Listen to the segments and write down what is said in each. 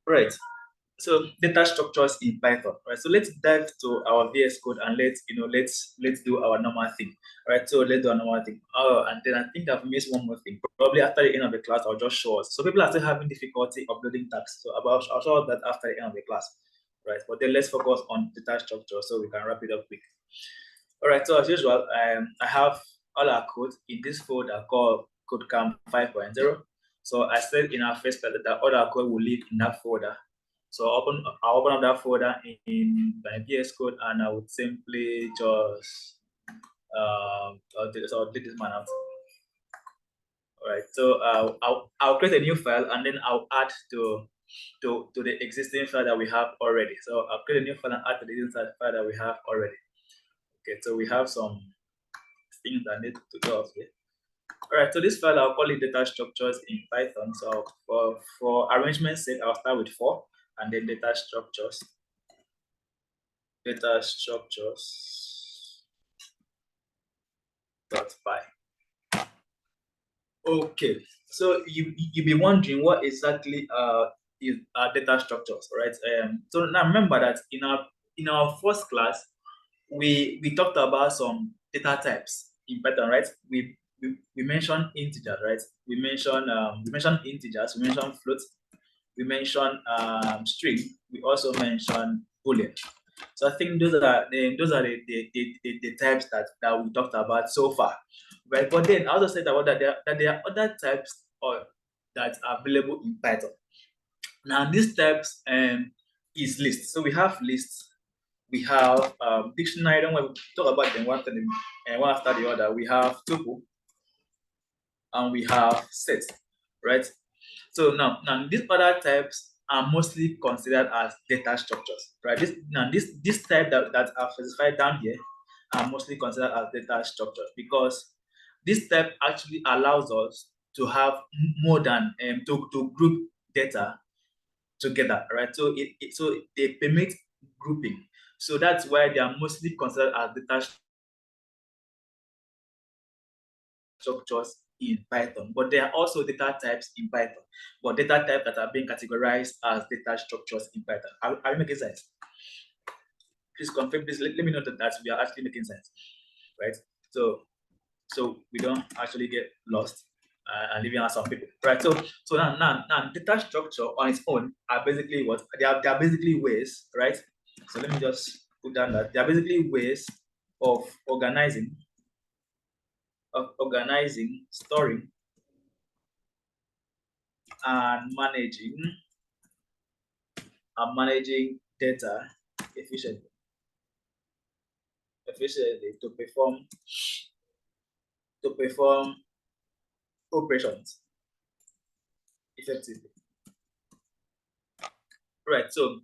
Right. So data structures in Python, right? So let's dive to our VS Code and let's do our normal thing, right? So let's do our normal thing. Oh, and then I think I've missed one more thing. Probably after the end of the class, I'll just show us. So people are still having difficulty uploading tags. So I'll show that after the end of the class, right? But then let's focus on data structure so we can wrap it up quick. All right. So as usual, I have all our code in this folder called KodeCamp 5.0. So I said in our first class that all our code will live in that folder. So I'll open up that folder in my VS Code and I would simply just I'll delete this man out. All right. So I'll create a new file and then I'll add to the existing file that we have already. So I'll create a new file and add to the existing file that we have already. Okay. So we have some things that need to go off here. All right, so this file, I'll call it data structures in Python. So for arrangement's sake, I'll start with 4 and then data structures. Data structures dot py. Okay, so you be wondering what exactly is data structures, right? So now remember that in our first class, we talked about some data types in Python, right? We mentioned integers, right? We mentioned integers, we mentioned floats, we mentioned string, we also mentioned boolean. So I think those are the types that we talked about so far, right? But then I also said about that there are other types that are available in Python. Now these types is lists. So we have lists, we have dictionary. Don't want to talk about them one after the other. We have tuple and we have set, right? So now these other types are mostly considered as data structures, right? This type that are specified down here are mostly considered as data structures because this type actually allows us to have more than to group data together, right? So they permit grouping. So that's why they are mostly considered as data structures in Python, but there are also data types in Python, but data types that are being categorized as data structures in Python. Are we making sense? Please confirm, please let me know that we are actually making sense, right? So we don't actually get lost and leaving out some people, right? So now data structure on its own are basically what they are basically ways, right? So let me just put down that they are basically ways of organizing, storing, and managing data efficiently to perform operations effectively. Right. So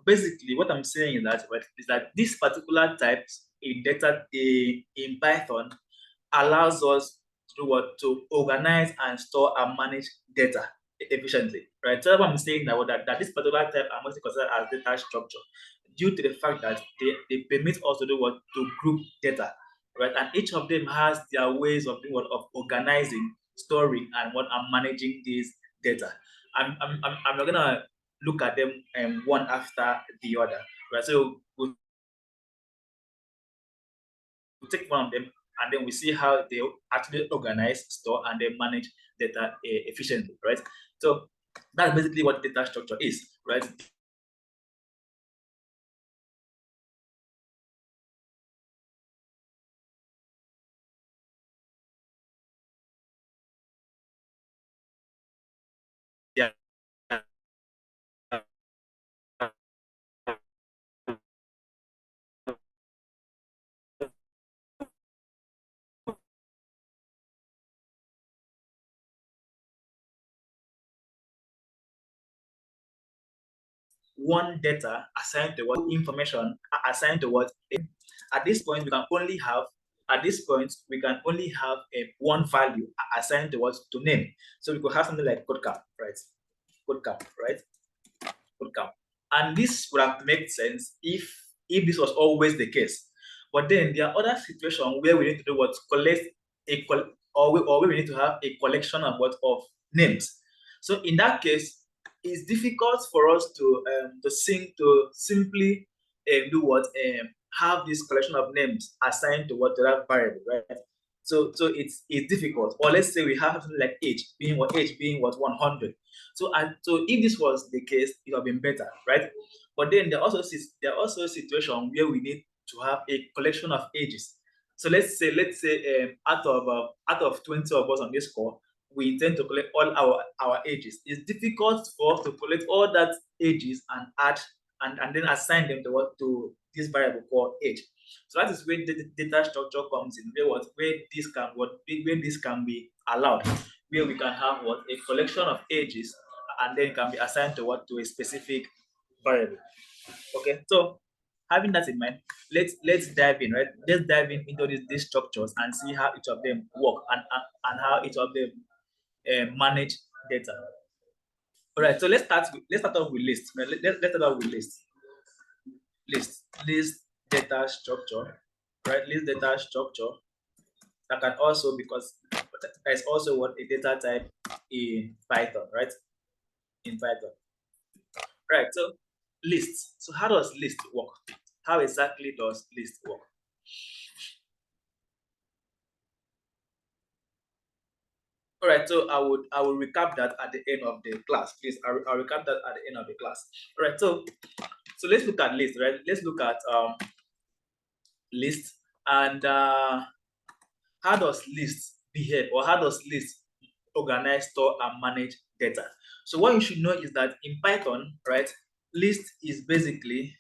basically, what I'm saying is that this particular types in data in Python allows us to do what to organize and store and manage data efficiently. Right. So what I'm saying now that this particular type are mostly considered as data structure due to the fact that they permit us to do what to group data. Right. And each of them has their ways of doing what of organizing, storing, and managing these data. I'm not gonna look at them one after the other. Right. So we'll take one of them and then we see how they actually organize, store, and then manage data efficiently. Right. So that's basically what data structure is. Right. Yeah. One data assigned to what information assigned to what at this point we can only have a one value assigned to what to name. So we could have something like code cap, right? Code cap, right? Code cap. And this would have made sense if this was always the case. But then there are other situations where we need to do what collect or where we need to have a collection of names. So in that case, it's difficult for us to simply do what have this collection of names assigned to what to that variable, right? So it's difficult. Or let's say we have something like age being what 100. So if this was the case, it would have been better, right? But then there are also situations where we need to have a collection of ages. So let's say out of 20 of us on this call, we intend to collect all our ages. It's difficult for us to collect all that ages and add and then assign them to what to this variable called age. So that is where the data structure comes in, where this can be allowed, where we can have what a collection of ages and then can be assigned to what to a specific variable. Okay, so having that in mind, let's dive in, right? Let's dive in into these structures and see how each of them work and how each of them manage data. All right, so let's start off with list. Right? Let's start off with list data structure, right? List data structure that can also because there's also what a data type in Python, right? In Python, right? So list. So how does list work? How exactly does list work? All right, so I will recap that at the end of the class, please. I'll recap that at the end of the class. All right, so let's look at list, right? Let's look at list and how does list behave or how does list organize, store, and manage data. So what you should know is that in Python, right, list is basically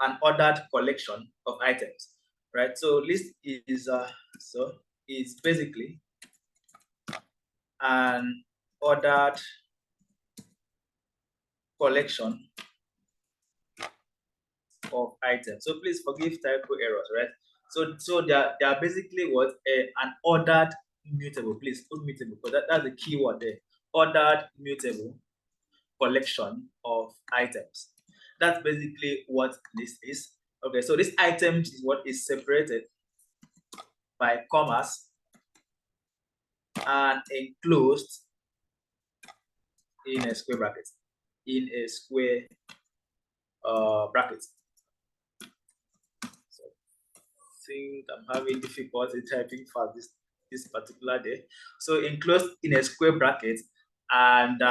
an ordered collection of items, right? So list is basically an ordered collection of items. So please forgive typo errors, right? So they are basically what an ordered mutable. Please put mutable because that's the key word there. Ordered mutable collection of items. That's basically what this is. Okay, so this items is what is separated by commas and enclosed in a square bracket. In a square bracket. So I think I'm having difficulty typing fast this particular day. So enclosed in a square bracket, and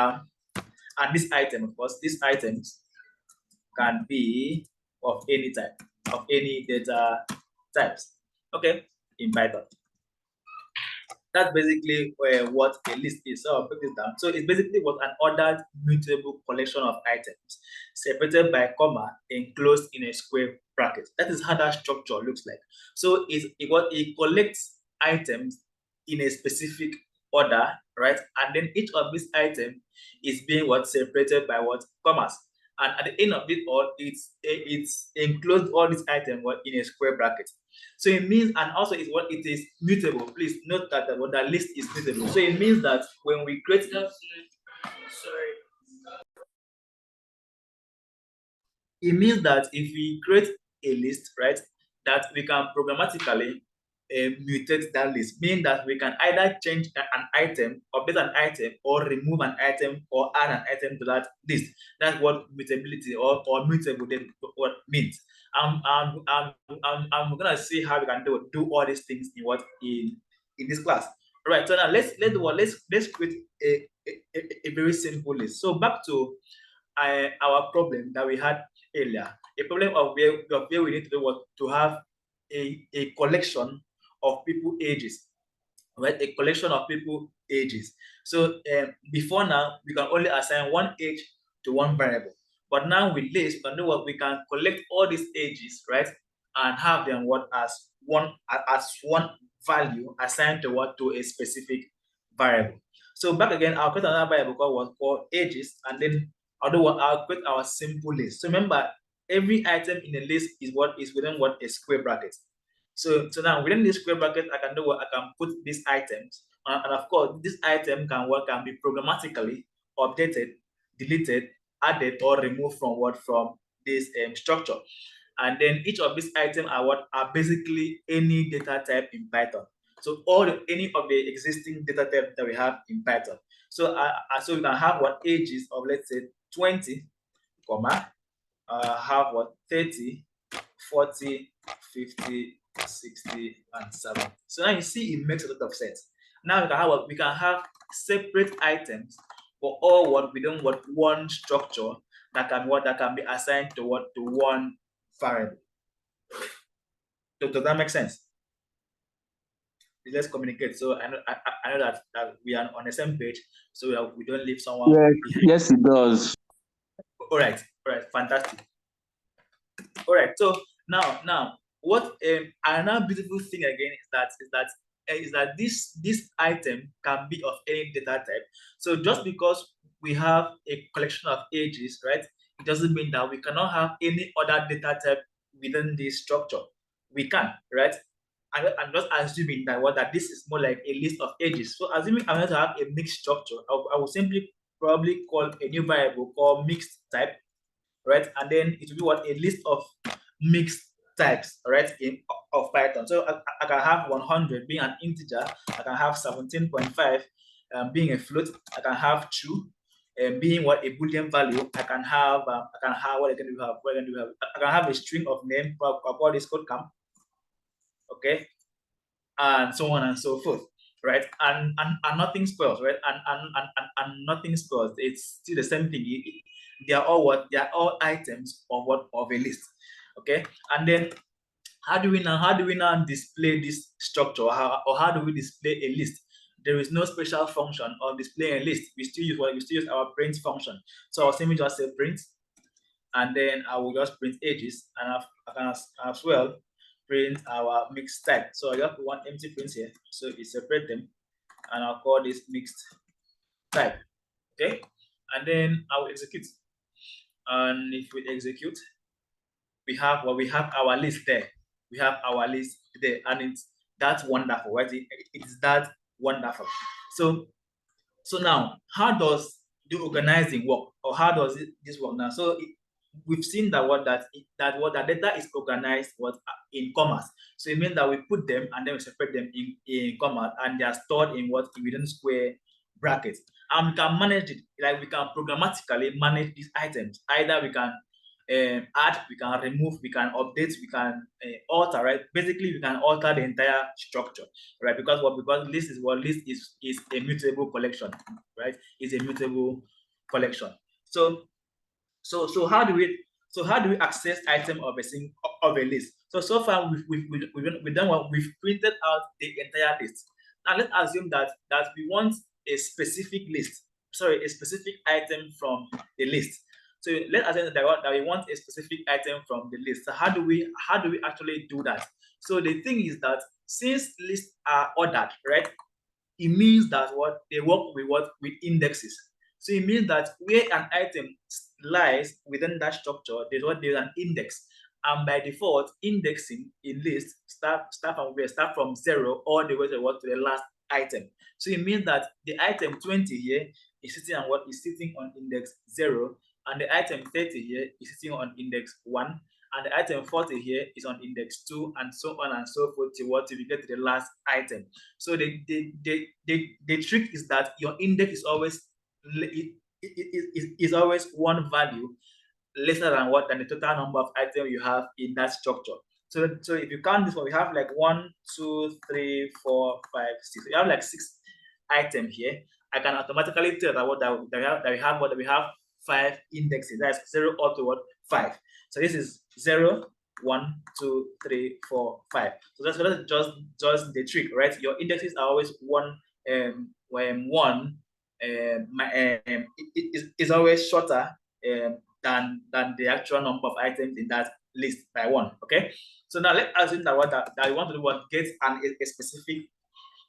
this item, of course, these items can be of any type, of any data types. Okay, in Python. That's basically what a list is. So I'll break this down. So it's basically what an ordered mutable collection of items separated by comma enclosed in a square bracket. That is how that structure looks like. So it collects items in a specific order, right? And then each of these items is being what separated by what commas. And at the end of it all, it's enclosed all these items in a square bracket. So it means, and also is what it is mutable. Please note that what that list is mutable. So it means that when we create, sorry, it means that if we create a list, right, that we can programmatically mutate that list, meaning that we can either change an item, update an item, or remove an item, or add an item to that list. That's what mutability or mutable then what means. I'm gonna see how we can do all these things in this class. All right, so now let's create a very simple list. So back to our problem that we had earlier, a problem of where we need to do what to have a collection of people ages, right? A collection of people ages. So before now, we can only assign one age to one variable. But now with this, we can do what we can collect all these ages, right? And have them what as one value assigned to what to a specific variable. So back again, I'll create another variable called ages, and then I'll create our simple list. So remember, every item in a list is what is within what a square bracket. So now within this square bracket, I can do what I can put these items, and of course, this item can be programmatically updated, deleted, added, or removed from this structure. And then each of these items are basically any data type in Python. So any of the existing data type that we have in Python. So so we can have what ages of, let's say, 20, comma, have what 30, 40, 50, 60, and 70. So now you see it makes a lot of sense. Now we can have separate items for all what we don't want one structure that can be assigned to one variable. Does that make sense? Let's communicate. So I know that we are on the same page, so we don't leave someone behind. Yes, it does. All right, fantastic. All right. So now, what another beautiful thing again is that this item can be of any data type. So just because we have a collection of ages, right, it doesn't mean that we cannot have any other data type within this structure. We can, right? I'm just assuming that this is more like a list of ages. So assuming I'm going to have a mixed structure, I will simply probably call a new variable called mixed type, right? And then it will be what a list of mixed types, right, of Python. So I can have 100 being an integer. I can have 17.5 being a float. I can have 2 being what a Boolean value. I can have what again do we have? What again do we have? I can have a string of name. I call this KodeCamp, okay, and so on and so forth, right? And nothing spoils, right? And nothing spoils. It's still the same thing. They are all what? They are all items of a list, okay? And then how do we now display this structure? How do we display a list? There is no special function of displaying a list. We still use our print function. So I'll simply just say print, and then I will just print ages, and I can as well print our mixed type. So I just put one empty print here, so it separate them, and I'll call this mixed type. Okay, and then I will execute. And if we execute, we have our list there. We have our list there, and that's wonderful, right? It's that wonderful. So now, how does the organizing work, or how does this work now? So we've seen that data is organized in commas. So it means that we put them and then we separate them in commas, and they are stored within square brackets. And we can manage it, like we can programmatically manage these items. Either we can add, we can remove, we can update, we can alter, right? Basically, we can alter the entire structure, right? Because list is a mutable collection, right? It's a mutable collection. So how do we access item of a list? So far we've done what we've printed out the entire list. Now let's assume that we want a specific item from the list. So let's assume that we want a specific item from the list. So how do we actually do that? So the thing is that since lists are ordered, right, it means that they work with indexes. So it means that where an item lies within that structure, there's an index. And by default, indexing in lists start from 0 all the way to the last item. So it means that the item 20 here is sitting on index 0, and the item 30 here is sitting on index 1, and the item 40 here is on index 2, and so on and so forth till we get to the last item. So the trick is that your index is always always one value lesser than the total number of items you have in that structure. So if you count this one, we have like 1, 2, 3, 4, 5, 6. We have like 6 items here. I can automatically tell that we have 5 indexes. That's 0 up to 5. So this is 0, 1, 2, 3, 4, 5. So that's just the trick, right? Your indexes are always one. It is always shorter than the actual number of items in that list by 1. Okay. So now let's assume that we want to do get a specific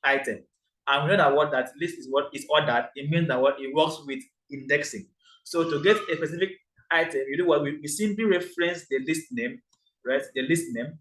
item, and we know that list is ordered. It means that it works with indexing. So to get a specific item, you do we simply reference the list name, right? The list name,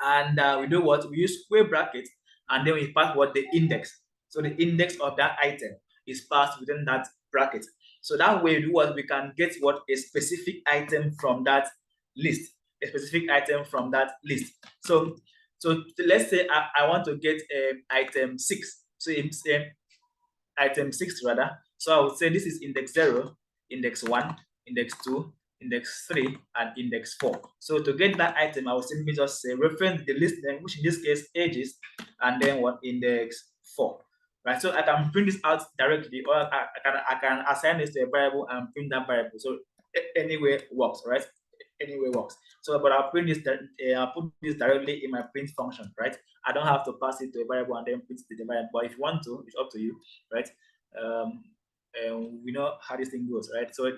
and we use square brackets, and then we pass the index. So the index of that item is passed within that bracket. So that way we can get a specific item from that list, a specific item from that list. So So let's say I want to get item 6. So it's item 6 rather. So I would say this is index 0, index 1, index 2, index 3, and index 4. So to get that item, I will simply just say reference the list name, which in this case ages, and then what, index 4. Right, so I can print this out directly, or I can assign this to a variable and print that variable. So anyway works, right? Anyway works. So, but I'll print this. I'll put this directly in my print function, right? I don't have to pass it to a variable and then print it to the variable. But if you want to, it's up to you, right? We know how this thing goes, right? So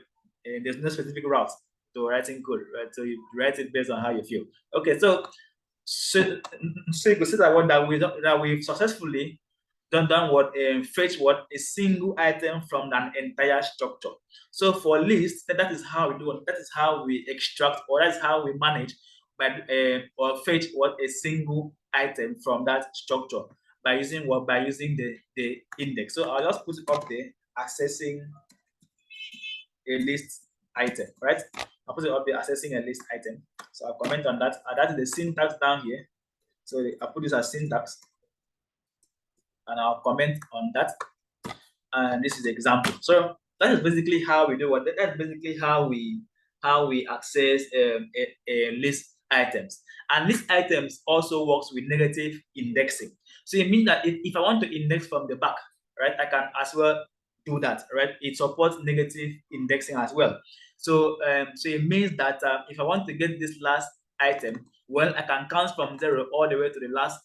there's no specific route to writing code, right? So you write it based on how you feel. Okay, so you can see that we've successfully done what, fetch what, a single item from an entire structure. So for lists, that is how we do it. That is how we extract, or that's how we manage by or fetch what, a single item from that structure by using what, by using the index. So I'll just put it up there, accessing a list item, right? I'll put it up there, accessing a list item. So I'll comment on that. That is the syntax down here. So I'll put this as syntax, and I'll comment on that. And this is the example. So that is basically how we do what. That's basically how we access a list items. And list items also works with negative indexing. So it means that if I want to index from the back, right, I can as well do that, right? It supports negative indexing as well. So so it means that if I want to get this last item, well, I can count from 0 all the way to the last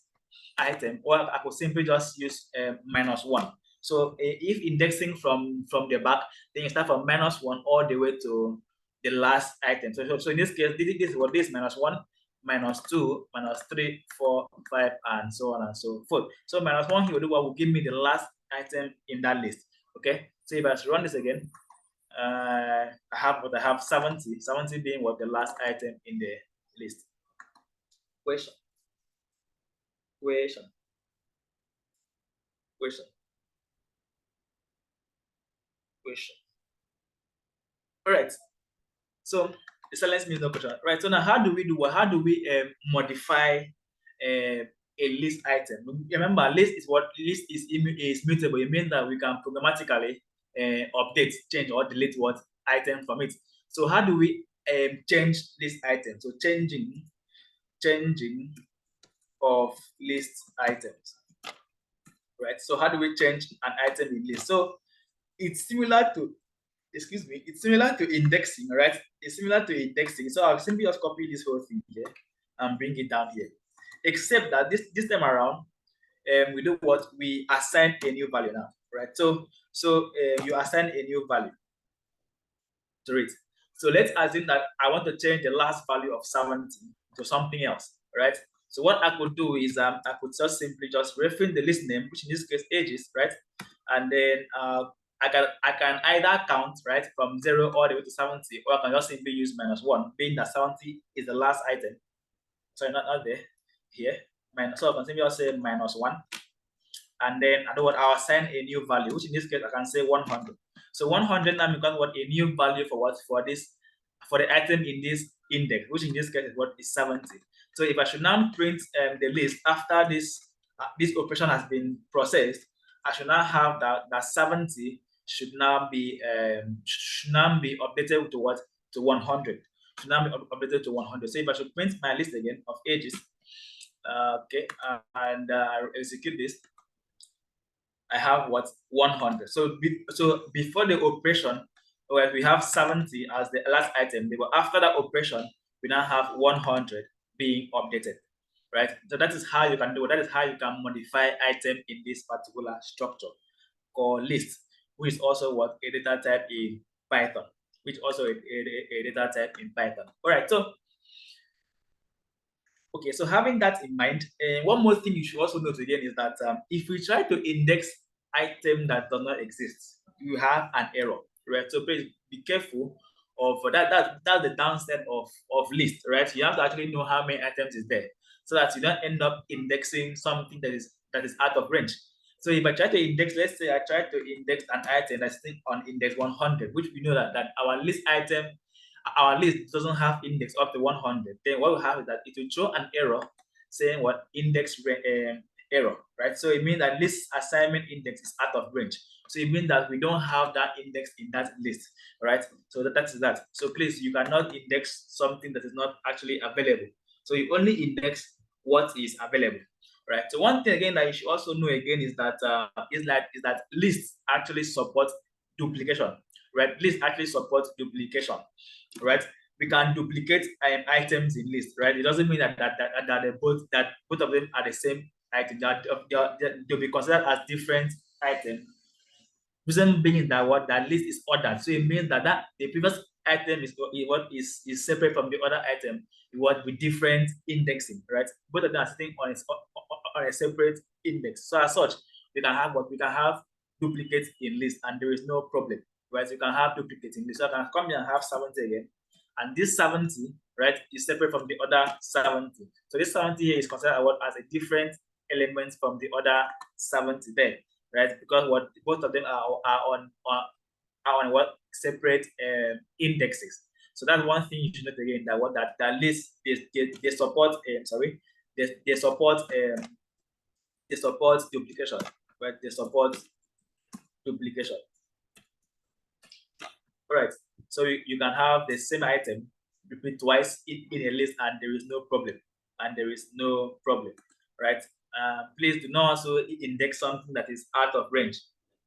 item, or I could simply just use -1. So if indexing from the back, then you start from -1 all the way to the last item. So in this case, this is what this -1, -2, -3, 4, 5, and so on and so forth. So -1 here will do what will give me the last item in that list. Okay. So if I run this again, I have 70, 70 being what, the last item in the list. Question. Question. Question. Question. All right. So the silence means no question. Right. So now, how do we do what? How do we modify a list item? Remember, list is mutable. It means that we can programmatically update, change, or delete what item from it. So how do we change list item? So changing of list items. Right. So how do we change an item in list? So it's similar to, excuse me, it's similar to indexing, right? It's similar to indexing. So I'll simply just copy this whole thing here and bring it down here. Except that this time around, we do what? We assign a new value now, right? So you assign a new value to it. So let's assume that I want to change the last value of 70 to something else, right? So what I could do is I could just simply just reference the list name, which in this case ages, right? And then I can either count, right, from 0 all the way to 70, or I can just simply use -1, being that 70 is the last item. Sorry, not there, here. So I can simply just say -1, and then I know what, I'll assign a new value, which in this case I can say 100. So 100 now becomes what, a new value for what, for the item in this index, which in this case is what, is 70. So if I should now print the list after this operation has been processed, I should now have that 70 should now be updated to what, to 100. Should now be updated to 100. So if I should print my list again of ages, okay, and execute this, I have what, 100. So before the operation, where we have 70 as the last item, but after that operation, we now have 100 being updated, right? So that is how you can do it. That is how you can modify item in this particular structure called list, which is also what, a data type in Python, which also a data type in Python. All right, so okay, so having that in mind, one more thing you should also note again is that if we try to index item that does not exist, you have an error, right? So please be careful of that. That's the downside of list, right? You have to actually know how many items is there, so that you don't end up indexing something that is out of range. So if I try to index, let's say I try to index an item that's on index 100, which we know that our list doesn't have index up to 100, then what we have is that it will show an error saying what index error, right? So it means that list assignment index is out of range. So it means that we don't have that index in that list, right? So that is that. So please, you cannot index something that is not actually available. So you only index what is available, right? So one thing again that you should also know again is that lists actually support duplication, right? Lists actually support duplication, right? We can duplicate items in list, right? It doesn't mean that both of them are the same item. They'll be considered as different items. Reason being that what that list is ordered, so it means that the previous item is separate from the other item, what with different indexing, right? Both of them are sitting on a separate index. So as such, we can have duplicates in list, and there is no problem, right? You can have duplicates in list. So I can come here and have 70 again, and this 70, right, is separate from the other 70. So this 70 here is considered as a different element from the other 70 there, right? Because what both of them are on what separate indexes. So that's one thing you should note again, that list they support they support duplication, right? They support duplication. All right. So you can have the same item repeat twice in a list, and there is no problem. Right? Please do not also index something that is out of range.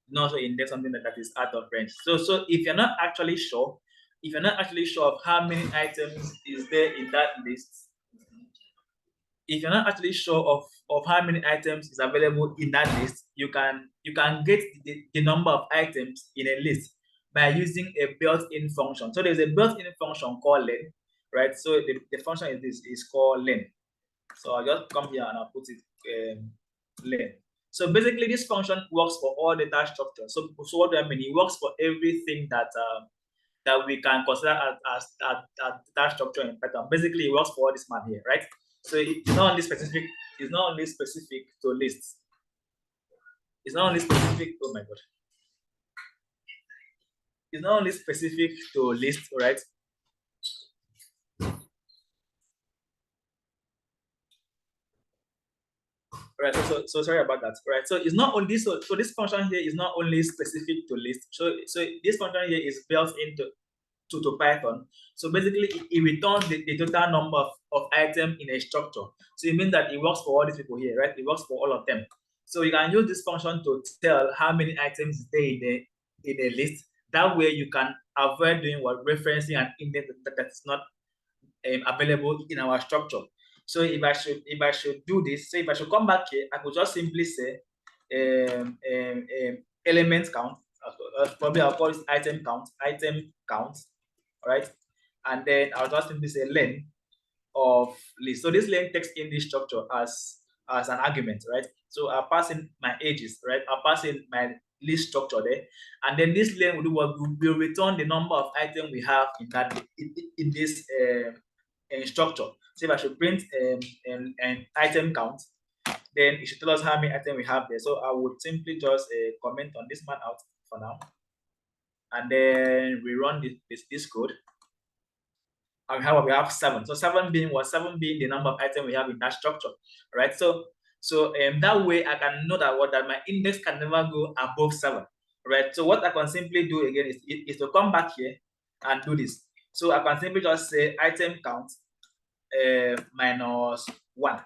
Do not also index something that is out of range. So if you're not actually sure, of how many items is there in that list, if you're not actually sure of how many items is available in that list, you can get the number of items in a list by using a built-in function. So there's a built-in function called len, right? So the function is called len. So I'll just come here and I'll put it len. So basically, this function works for all data structures. So what do I mean? It works for everything that we can consider as data structure in Python. Basically, it works for all this man here, right? So it's not only specific. It's not only specific to lists. It's not only specific. Oh my god. It's not only specific to lists, right? Right. So sorry about that. Right. So it's not only so this function here is not only specific to lists. So this function here is built into to Python. So basically, it returns the total number of items in a structure. So it means that it works for all these people here, right? It works for all of them. So you can use this function to tell how many items is there in a list. That way, you can avoid doing what referencing an index that's not available in our structure. So if I should do this, so if I should come back here, I could just simply say element count. Probably I'll call this item count, right? And then I'll just simply say len of list. So this len takes in this structure as an argument, right? So I'll pass in my ages, right? I'll pass in my list structure there, and then this len will do what will return the number of items we have in this structure. So if I should print an item count, then it should tell us how many items we have there. So I would simply just comment on this man out for now, and then we run this code. And we have 7. So 7 being the number of items we have in that structure, right? So that way I can know that my index can never go above 7, right? So what I can simply do again is to come back here and do this. So I can simply just say item count minus 1.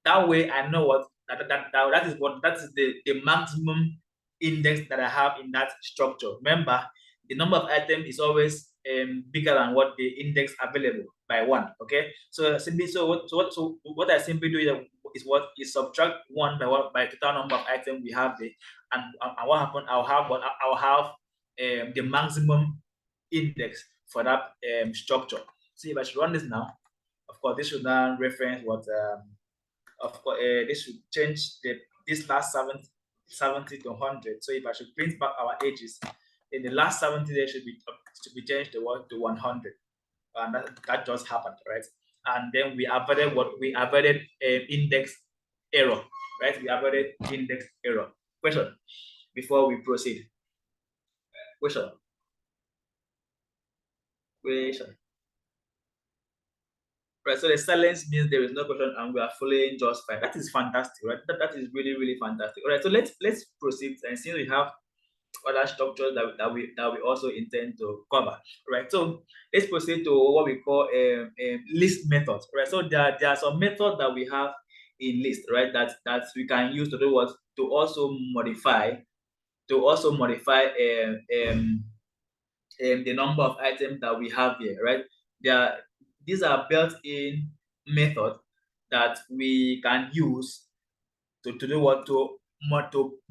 That way I know what that is the maximum index that I have in that structure. Remember, the number of items is always bigger than what the index available by 1. Okay, so simply what I simply do is subtract 1 by the total number of items we have there, and what happen? I'll have the maximum index for that structure. See if I should run this now. Of course, this should now reference what of course this should change this last 70 to 100. So if I should print back our ages, in the last 70 days should be changed to 100, and that just happened, right? And then we avoided index error, right? We avoided index error. Question before we proceed. Question. right? So the silence means there is no question and we are following just fine. That is fantastic, right? That is really, really fantastic. All right, so let's proceed, and since we have other structures that we also intend to cover, right? So let's proceed to what we call list methods, right? So there are some methods that we have in list, right? That we can use to do what, to also modify the number of items that we have here, right? These are built-in methods that we can use to do what, to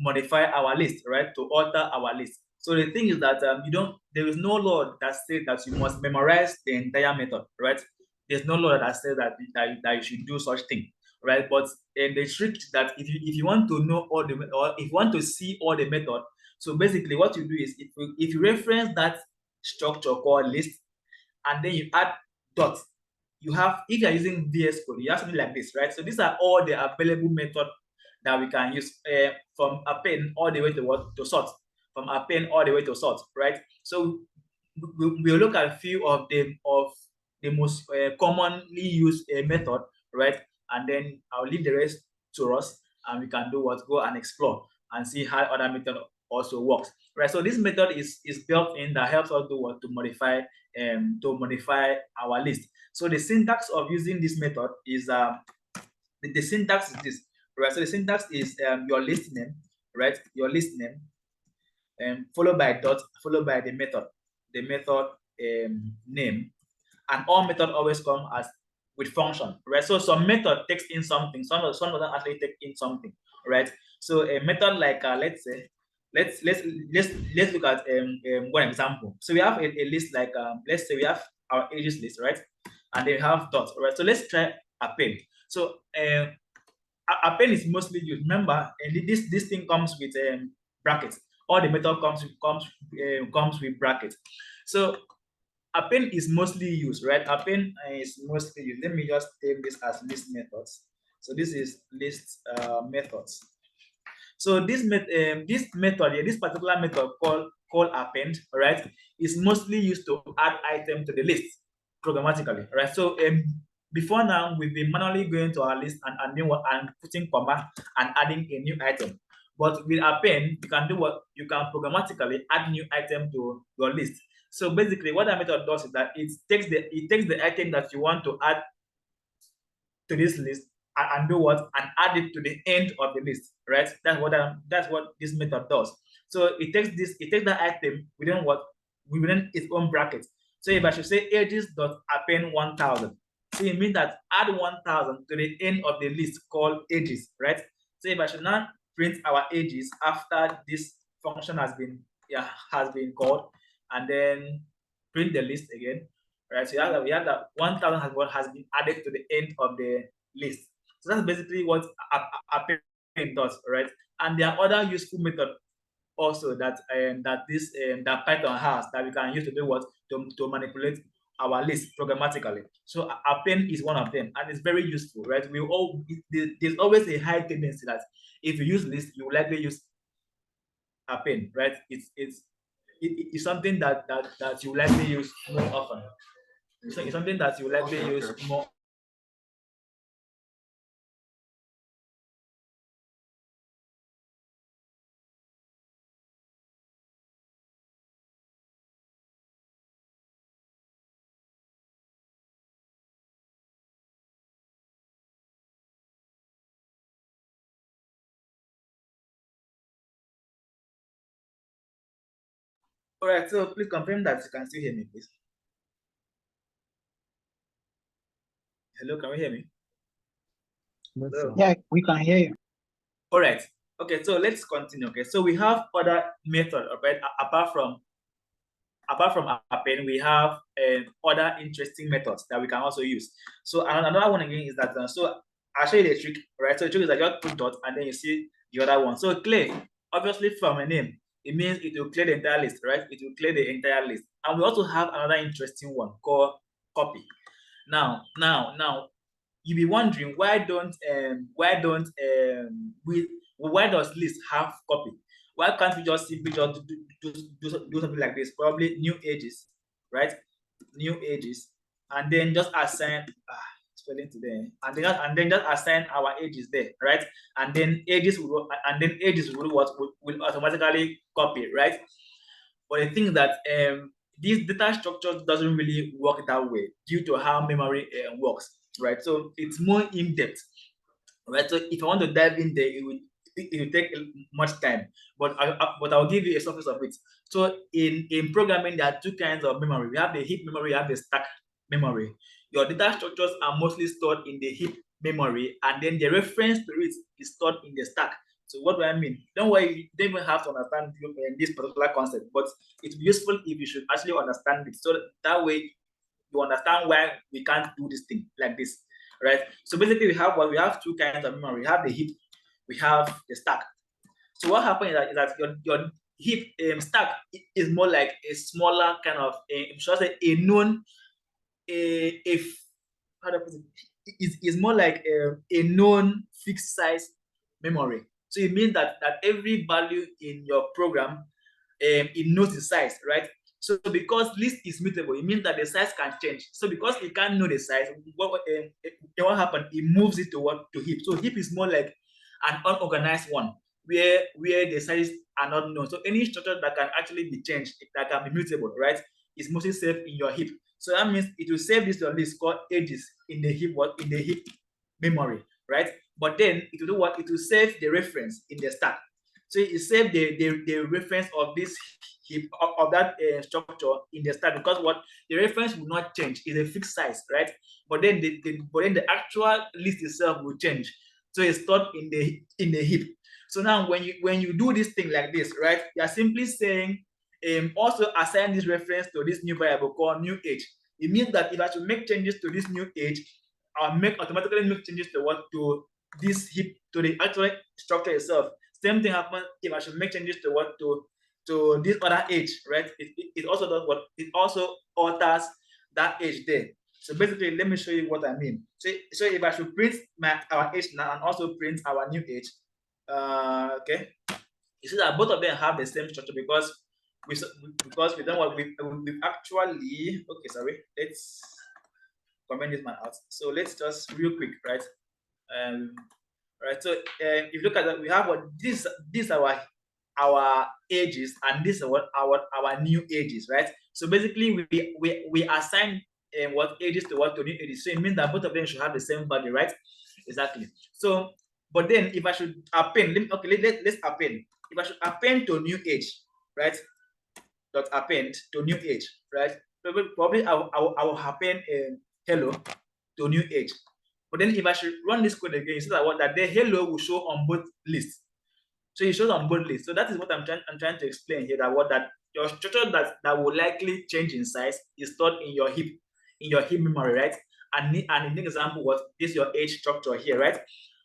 modify our list, right? To alter our list. So the thing is that there is no law that says that you must memorize the entire method, right? There's no law that says that you should do such thing, right? But the trick is that if you want to know all the, or if you want to see all the method, so basically what you do is, if you reference that structure called list, and then you add dots, you have, if you're using VS Code, you have something like this, right? So these are all the available methods that we can use, from append all the way to what, to sort, from append all the way to sort, right? So we'll look at a few of the most commonly used method, right? And then I'll leave the rest to us, and we can do what, go and explore and see how other method also works, right? So this method is built in, that helps us do what, to modify our list. So the syntax of using this method is the syntax is this, right? So the syntax is your list name, right? Your list name, followed by dot, followed by the method name, and all method always come as with function, right? So some method takes in something, some doesn't actually take in something, right? So a method like let's say, let's look at one example. So we have a list like let's say we have our ages list, right? And they have dots, right? So let's try append. So append is mostly used. Remember, and this thing comes with brackets. All the method comes with brackets. So append is mostly used, right? Append is mostly used. Let me just take this as list methods. So this is list methods. So this method, this particular method called append, right, is mostly used to add item to the list programmatically, right? So before now, we've been manually going to our list and putting comma and adding a new item. But with append, you can do what, you can programmatically add new item to your list. So basically, what that method does is that it takes the item that you want to add to this list, and do what, and add it to the end of the list, right? That's what this method does. So it takes that item within its own bracket. So if I should say ages dot append 1000, so it means that add 1000 to the end of the list called ages, right? So if I should now print our ages after this function has been called, and then print the list again, right? So we have that 1000 has been added to the end of the list. So that's basically what append does, right? And there are other useful methods also that that Python has, that we can use to do what, to manipulate our list programmatically. So append is one of them, and it's very useful, right? There's always a high tendency that if you use list, you will likely use append, right? It's something that you likely use more often. So it's something that you likely use more. All right, so please confirm that you can still hear me, please. Hello, can you hear me? Hello. Yeah, we can hear you. All right. Okay, so let's continue. Okay, so we have other methods, right? Apart from append, we have other interesting methods that we can also use. So another one again is that so I'll show you the trick, right? So the trick is that you just put dot and then you see the other one. So clear, obviously from a name, it means it will clear the entire list, right? It will clear the entire list. And we also have another interesting one called copy. Now, you be wondering why does list have copy? Why can't we just simply just do something like this? Probably new ages, right? New ages, and then just assign spelling today, and then just assign our ages there, right? And then ages will will automatically copy, right? But I think that this data structure doesn't really work that way due to how memory works, right? So it's more in depth, right? So if I want to dive in there, it will take much time, but I'll give you a surface of it. So in programming, there are two kinds of memory. We have the heap memory, we have the stack memory. Your data structures are mostly stored in the heap memory, and then the reference to it is stored in the stack. So what do I mean? Don't worry, you don't even have to understand this particular concept, but it's useful if you should actually understand it. So that way you understand why we can't do this thing like this, right? So basically, we have two kinds of memory. We have the heap, we have the stack. So what happens is that your heap stack is more like a smaller kind of, should I say, a known, if how do I put it, is more like a known fixed size memory. So it means that every value in your program, it knows the size, right? So because list is mutable, it means that the size can change. So because it can't know the size, what happened? It moves it to heap. So heap is more like an unorganized one where the sizes are not known. So any structure that can actually be changed, that can be mutable, right, is mostly saved in your heap. So that means it will save this to a list called ages in the heap, in the heap memory, right? But then it will do what? It will save the reference in the stack. So it save the reference of this heap of that structure in the stack, because what, the reference will not change. It's a fixed size, right? But then the actual list itself will change. So it's stored in the heap. So now when you do this thing like this, right, you are simply saying also assign this reference to this new variable called new age. It means that if I should make changes to this new age, I'll automatically make changes to this heap, to the actual structure itself. Same thing happens if I should make changes to this other age, right? It also does what? It also alters that age there. So basically, let me show you what I mean. So if I should print our age now and also print our new age, okay, you see that both of them have the same structure because we don't want we actually, okay, sorry, let's comment this man out. So let's just real quick, right? Um, right. So if you look at that, we have what this our ages, and this is what our new ages, right? So basically, we assign what ages to new ages. So it means that both of them should have the same value, right? Exactly. So, but then if I should append, let's append. If I should append to new age, right? Dot append to new age, right? Probably I will append hello to new age. But then if I should run this code again, you see that what that the hello will show on both lists. So it shows on both lists. So that is what I'm trying to explain here. That what that your structure that will likely change in size is stored in your heap memory, right? And in the example, what is your age structure here, right?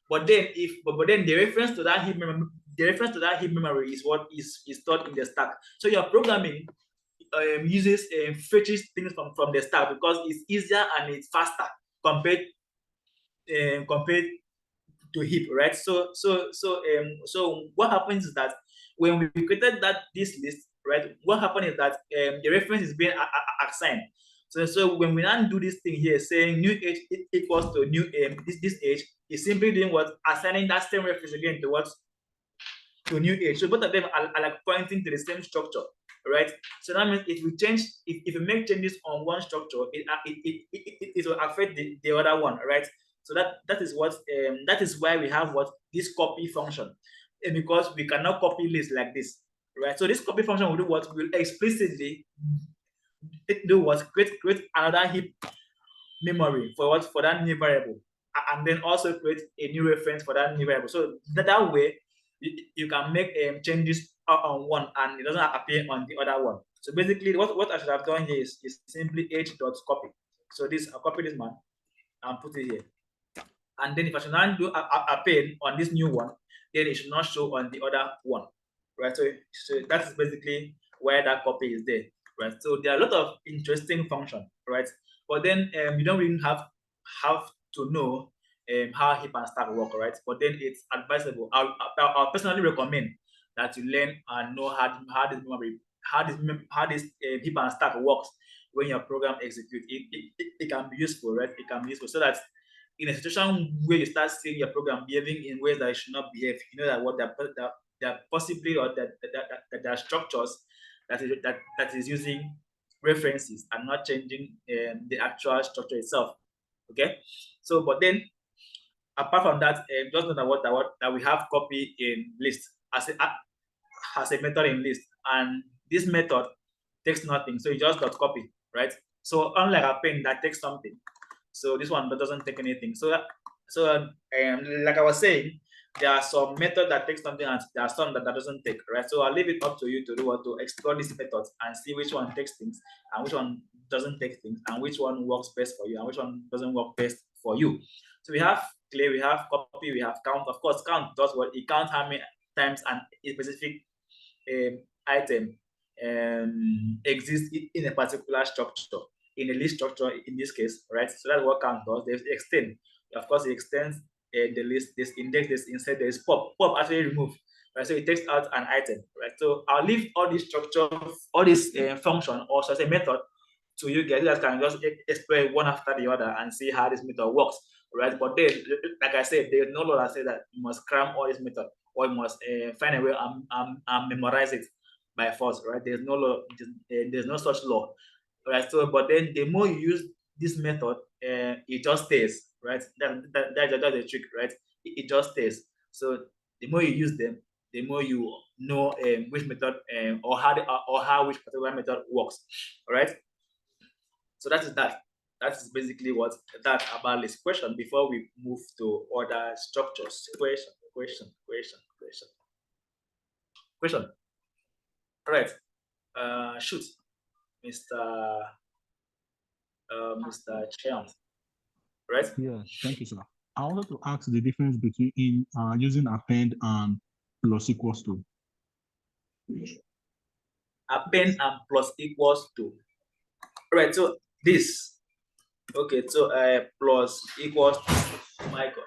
But then the reference to that heap memory is what is stored in the stack. So your programming uses fetches things from the stack because it's easier and it's faster compared compared to heap, right? So what happens is that when we created this list, right, what happened is that the reference is being assigned. So when we now do this thing here, saying new age equals to new this age, is simply doing what, assigning that same reference again to what, to new age. So both of them are like pointing to the same structure, right? So that means if we change, if we make changes on one structure, it will affect the other one, right? So that is what that is why we have what, this copy function, and because we cannot copy lists like this, right? So this copy function will do what, will explicitly do what, create another heap memory for what, for that new variable, and then also create a new reference for that new variable. So that way you can make changes on one and it doesn't appear on the other one. So basically, what I should have done here is simply h.copy. So this, I'll copy this man and put it here. And then if I should now do a pen on this new one, then it should not show on the other one, right? So that is basically where that copy is there, right? So there are a lot of interesting functions, right? But then you don't really have to know how heap and stack work, right? But then it's advisable. I'll personally recommend that you learn and know how this heap and stack works when your program executes. It can be useful, right? It can be useful so that in a situation where you start seeing your program behaving in ways that it should not behave, you know that what that possibly or that there are structures that is using references and not changing the actual structure itself. Okay, so but then apart from that, just know that we have copy in list as a method in list, and this method takes nothing, so you just dot copy, right? So unlike append that takes something, so this one doesn't take anything. Like I was saying, there are some method that takes something and there are some that doesn't take, right? So I'll leave it up to you to do what to explore these methods and see which one takes things and which one doesn't take things and which one works best for you and which one doesn't work best for you. So we have clear, we have copy, we have count. Of course, count does what it counts how many times and a specific item exists in a particular structure, in a list structure in this case, right? So that's what count does. There's extend. Of course, it extends the list, this index, this insert, there's pop. Pop actually remove, right? So it takes out an item, right? So I'll leave all this structure, all this function, or so as a method to you guys. You guys can just explore one after the other and see how this method works, right? But then, like I said, there's no law that says that you must cram all this method or you must find a way and memorize it by force, right? There's no law, there's no such law, right? So, but then the more you use this method, it just stays, right? That's the trick, right? It just stays. So the more you use them, the more you know which method or how which particular method works, all right? So that is that. That is basically what that about this question before we move to other structures. Question. All right. Shoot, Mr. Mr. Chiam. Right? Yeah, thank you, sir. I wanted to ask the difference between using append and plus equals to. Append and plus equals to. All right. So this. Okay. So plus equals to. My God.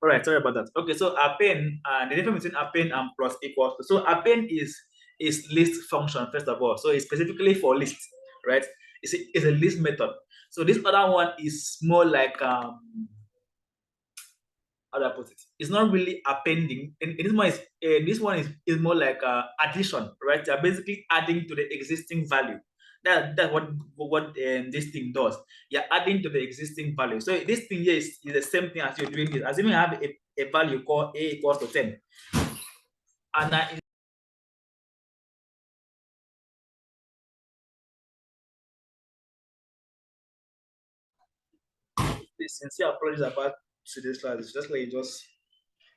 All right, sorry about that. Okay, so append, the difference between append and plus equals to. So append is list function first of all. So it's specifically for list, right? It's a list method. So this other one is more like how do I put it? It's not really appending. And this one is more like addition, right? They're basically adding to the existing value. That's what this thing does. You're adding to the existing value. So this thing here is the same thing as you're doing this. Assuming I have a value called a equals to 10, and sincere apologies about today's class. It's just like just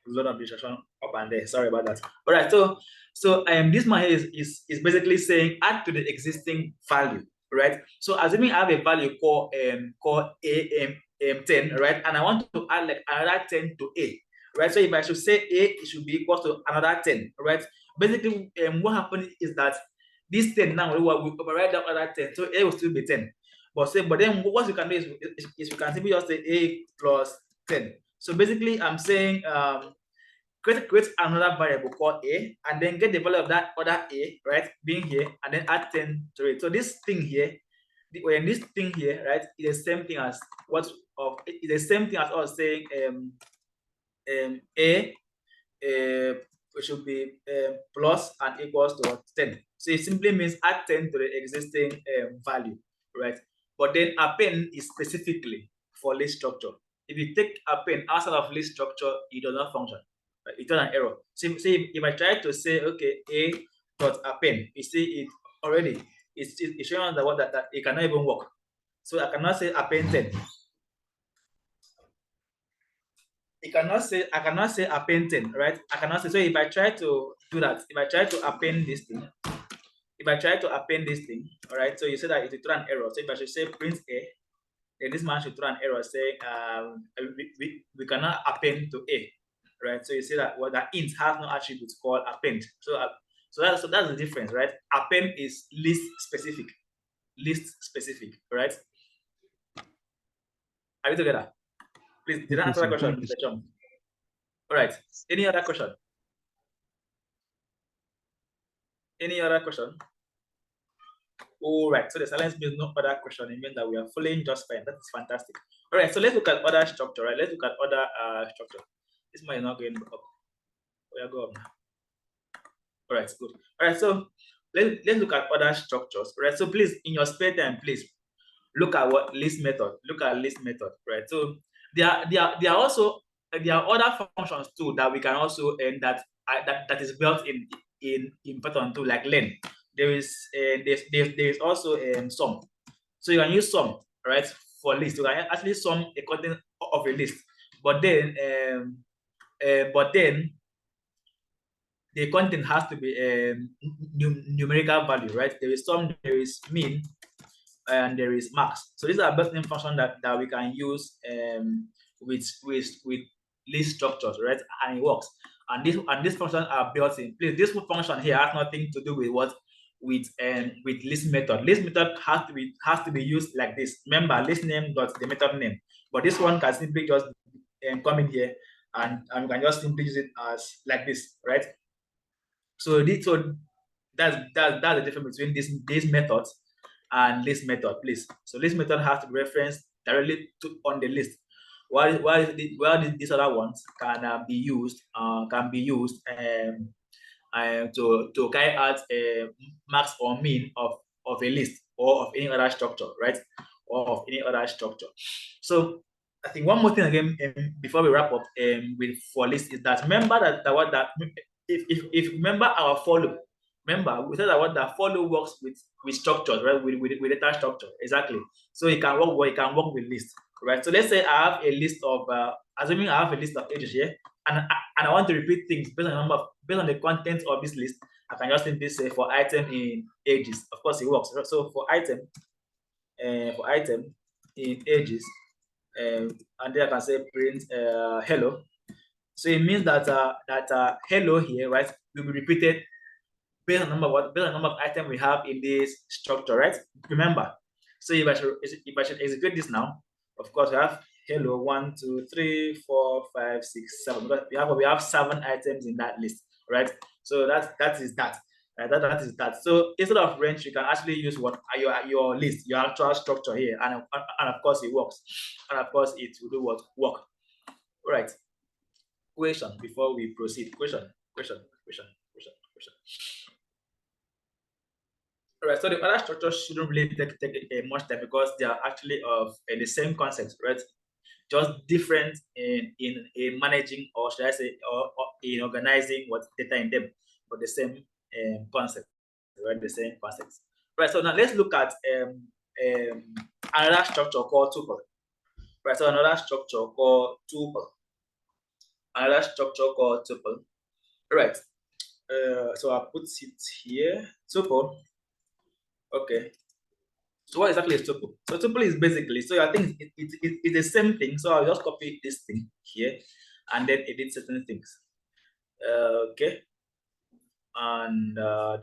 lot of distraction up and there. Sorry about that. All right, so this man is basically saying add to the existing value, right? So assuming I have a value called a 10, right, and I want to add like another 10 to a, right? So if I should say a, it should be equal to another 10, right? Basically, what happened is that this 10 now we override that other 10, so a will still be 10. But then what you can do is you can simply just say a plus 10. So basically, I'm saying create another variable called a, and then get the value of that other a, right, being here, and then add 10 to it. So this thing here, this thing here, right, is the same thing as it's the same thing as us saying a should be plus and equals to 10. So it simply means add 10 to the existing value, right? But then append is specifically for list structure. If you take append outside of list structure, it does not function. Right? It turns an error. So if I try to say, okay, a dot append, you see it already. It's showing that it cannot even work. So I cannot say append 10. I cannot say append 10, right? I cannot say. So if I try to do that, if I try to append this thing, all right, so you say that it will throw an error. So if I should say print a, then this man should throw an error saying we cannot append to a, right? So you see that that int has no attribute called append. So that's the difference, right? Append is list specific, right? Are we together? Please, did I answer that question, Mr. Chong? All right. Any other question? Any other question? All right. So the silence means no other question. It means that we are following just fine. That is fantastic. All right. So let's look at other structure. Right. Let's look at other structure. This might not going up. We are going up now. All right. Good. All right. So let's look at other structures. All right. So please, in your spare time, please look at what list method. Look at list method. Right. So there are also there are other functions too that we can also that is built in Python too, like len. There is there's also sum. So you can use sum, right, for list. You can actually sum a content of a list, but then the content has to be numerical value, right? There is sum, there is min, and there is max. So these are built-in functions that we can use with list structures, right? And it works. And these functions are built in. Please, this function here has nothing to do with what with list method. List method has to be used like this. Remember, list name dot the method name. But this one can simply just come in here and you can just simply use it as like this, right? So that's the difference between these methods and list method, please. So list method has to be referenced directly on the list. While these other ones can be used to carry out a max or min of a list or of any other structure, right? Or of any other structure. So I think one more thing again before we wrap up with for list is that remember that if remember our follow. Remember, we said that what the follow works with structures, right? With data structure, exactly. So it can work with list, right? So let's say I have a list of assuming I have a list of ages here, and I want to repeat things based on the content of this list. I can just simply say for item in ages. Of course, it works. So for item in ages, and then I can say print hello. So it means that hello here, right, will be repeated based on number of items we have in this structure, right? Remember. So if I should execute this now, of course we have hello 1, 2, 3, 4, 5, 6, 7. Because we have 7 items in that list, right? So that is that. Right? That is that. So instead of range, you can actually use what your list, your actual structure here, and of course it works, and of course it will do what work. All right. Question before we proceed. Question. All right, so the other structures shouldn't really take much time because they are actually of the same concept, right? Just different in managing, or should I say, or in organizing what data in them, but the same concept, right? The same concepts. Right. So now let's look at another structure called tuple. Right. So another structure called tuple. Another structure called tuple. Right. So I'll put it here. Tuple. Okay. So what exactly is tuple? So tuple is basically, so I think it's the same thing. So I'll just copy this thing here and then edit certain things. Okay. And so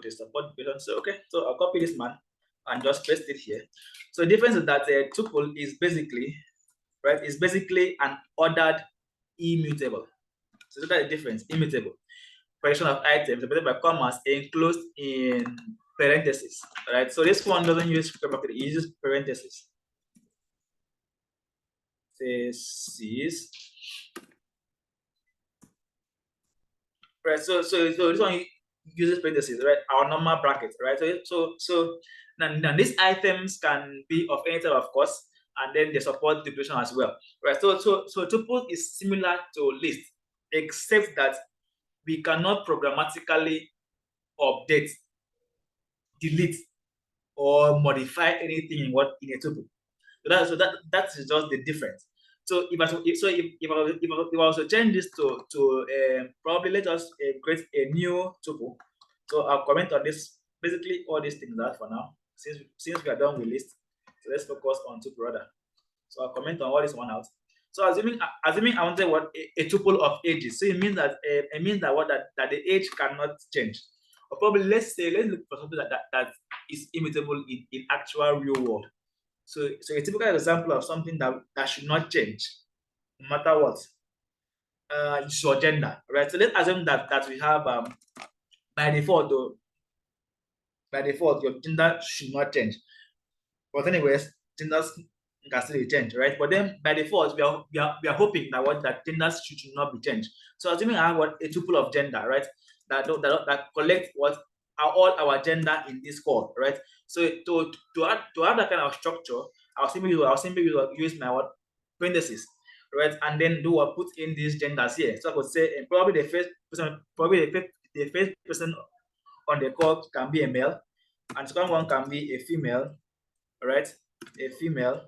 the support button. So okay, so I'll copy this man and just paste it here. So the difference is that tuple is basically, right, is basically an ordered immutable. So that's the difference, immutable. Collection of items separated by commas enclosed in parentheses, right? So this one doesn't use bracket, it uses parentheses. This is right. So this one uses parentheses, right? Our normal bracket, right? So now these items can be of any type, of course, and then they support duplication as well, right? So tuple is similar to list, except that we cannot programmatically update, delete, or modify anything in a tuple. So that is just the difference. So if I was to change this to probably let us create a new tuple. So I'll comment on this, basically all these things are for now. Since we are done with list, so let's focus on tuple rather. So I'll comment on all this one out. So assuming I wanted what a tuple of ages. So it means that that the age cannot change. Or probably let's look for something that is immutable in actual real world. So a typical example of something that should not change, no matter what, is your gender, right? So let's assume that we have by default though, by default, your gender should not change. But anyways, genders can still be changed, right? But then by default, we are hoping that that genders should not be changed. So assuming I have a tuple of gender, right? That collect what are all our gender in this code, right? So to have that kind of structure, I'll simply use my what parentheses, right? And then do what put in these genders here. So I could say probably the first person on the code can be a male, and the second one can be a female, right? A female,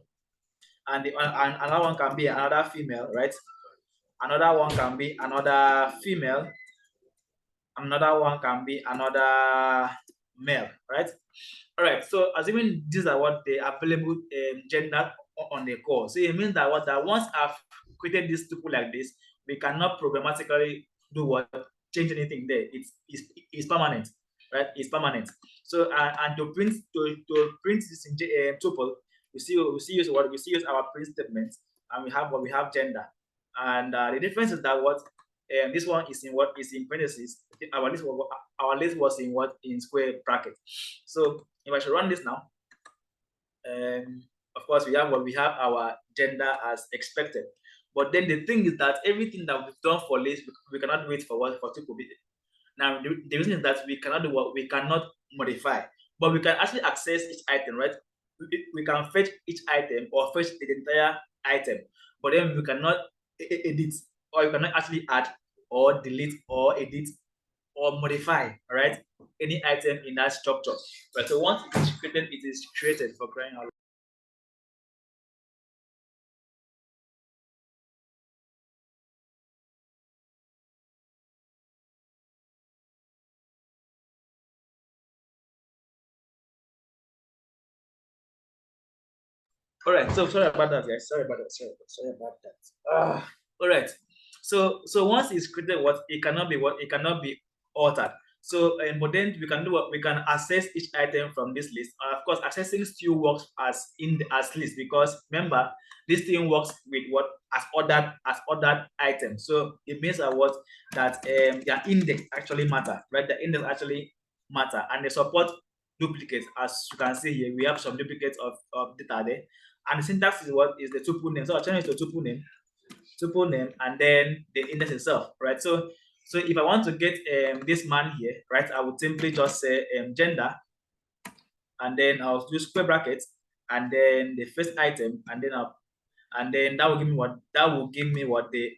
and another one can be another female, right? Another one can be another female. Another one can be another male, right? All right. So assuming these are what the available gender on the core, so it means that once I've created this tuple like this, we cannot programmatically do what change anything there. It's permanent, right? It's permanent. So and to print this in tuple, we see use our print statement, and we have gender, and the difference is that what this one is in what is in parentheses. Our list was in what in square bracket. So if I should run this now, of course we have our gender as expected. But then the thing is that everything that we've done for list, we cannot wait for what for tuple. Now the reason is that we cannot do what we cannot modify, but we can actually access each item, right? We can fetch each item or fetch the entire item, but then we cannot edit, or you cannot actually add or delete or edit or modify, right? Any item in that structure. But so once it is created, it is created, for crying out loud. All right. So sorry about that, guys. Sorry about that. Sorry about that. All right. So once it's created, what it cannot be altered. So but then we can do what we can access each item from this list. And of course, accessing still works as list, because remember this thing works with what as ordered items. So it means that their index actually matter, right? The index actually matter, and they support duplicates. As you can see here, we have some duplicates of data there. And the syntax is what is the tuple name. So I'll change it to tuple name, and then the index itself, right? So if I want to get this man here, right, I would simply just say gender, and then I'll use square brackets, and then the first item, and then that will give me what the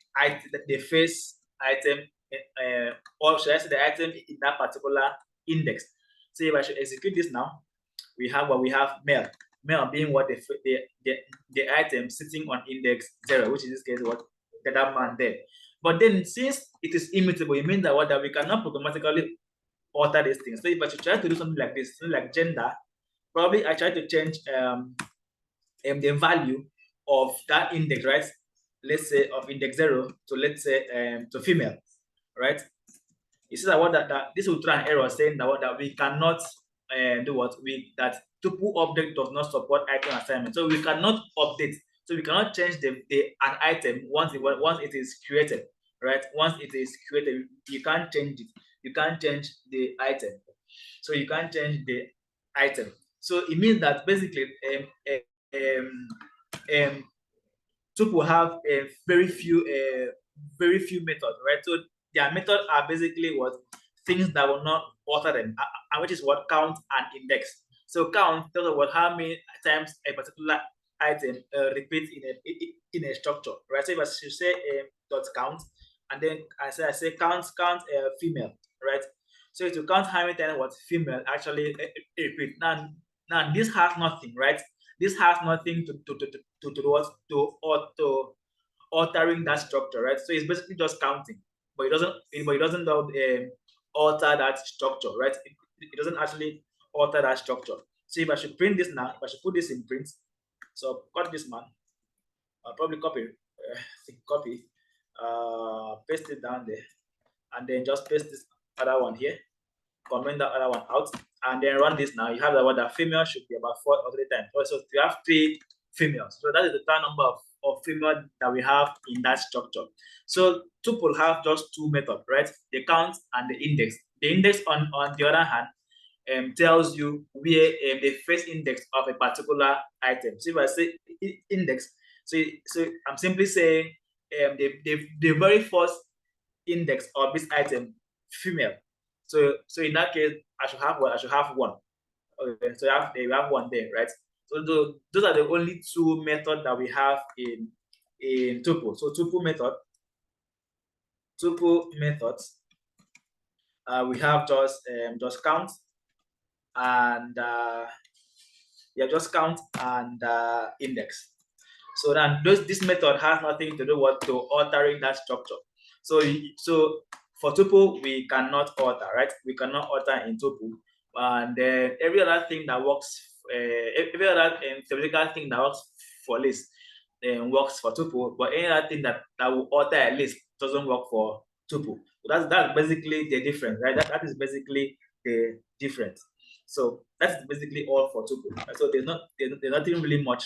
first item, or should I say the item in that particular index. So if I should execute this now, we have male being what the item sitting on index 0, which in this case what that man there. But then since it is immutable, it means that we cannot automatically alter these things. So if I should try to do something like this, something like gender, probably I try to change the value of that index, right? Let's say of index 0 to, let's say, to female, right? It says that this will throw an error saying that we cannot do what we that tuple object does not support item assignment. So we cannot update. So we cannot change an item once it is created, right? Once it is created, you can't change it. You can't change the item. So you can't change the item. So it means that basically tuple have very few methods, right? So their methods are basically what things that will not alter them, and which is what count and index. So count tells us what how many times a particular item repeats in a structure, right? So if I should say dot count, and then I say count female, right? So to count how many times what female actually repeat. Now this has nothing, right? This has nothing to altering that structure, right? So it's basically just counting, but it doesn't alter that structure, right? It doesn't actually alter that structure. So if I should print this now, if I should put this in print, so cut this man, I'll probably copy, paste it down there, and then just paste this other one here, comment that other one out, and then run this now. You have the female should be about 4 or 3 times. So you have 3 females. So that is the total number of female that we have in that structure. So tuple have just 2 methods, right? The count and the index. The index, on the other hand, tells you where the first index of a particular item. So if I say index, so I'm simply saying the very first index of this item, female. So in that case, I should have what? I should have one. Okay, so you have one there, right? So those are the only two methods that we have in tuple. So tuple methods, we have just count and yeah, just count and index. So then this method has nothing to do with to altering that structure. So for tuple, we cannot alter, right? We cannot alter in tuple. And then every other thing that works, every other theoretical thing that works for list works for tuple, but any other thing that will alter a list doesn't work for tuple. So that's basically the difference, right? That is basically the difference. So that's basically all for tuple. So there's nothing really much.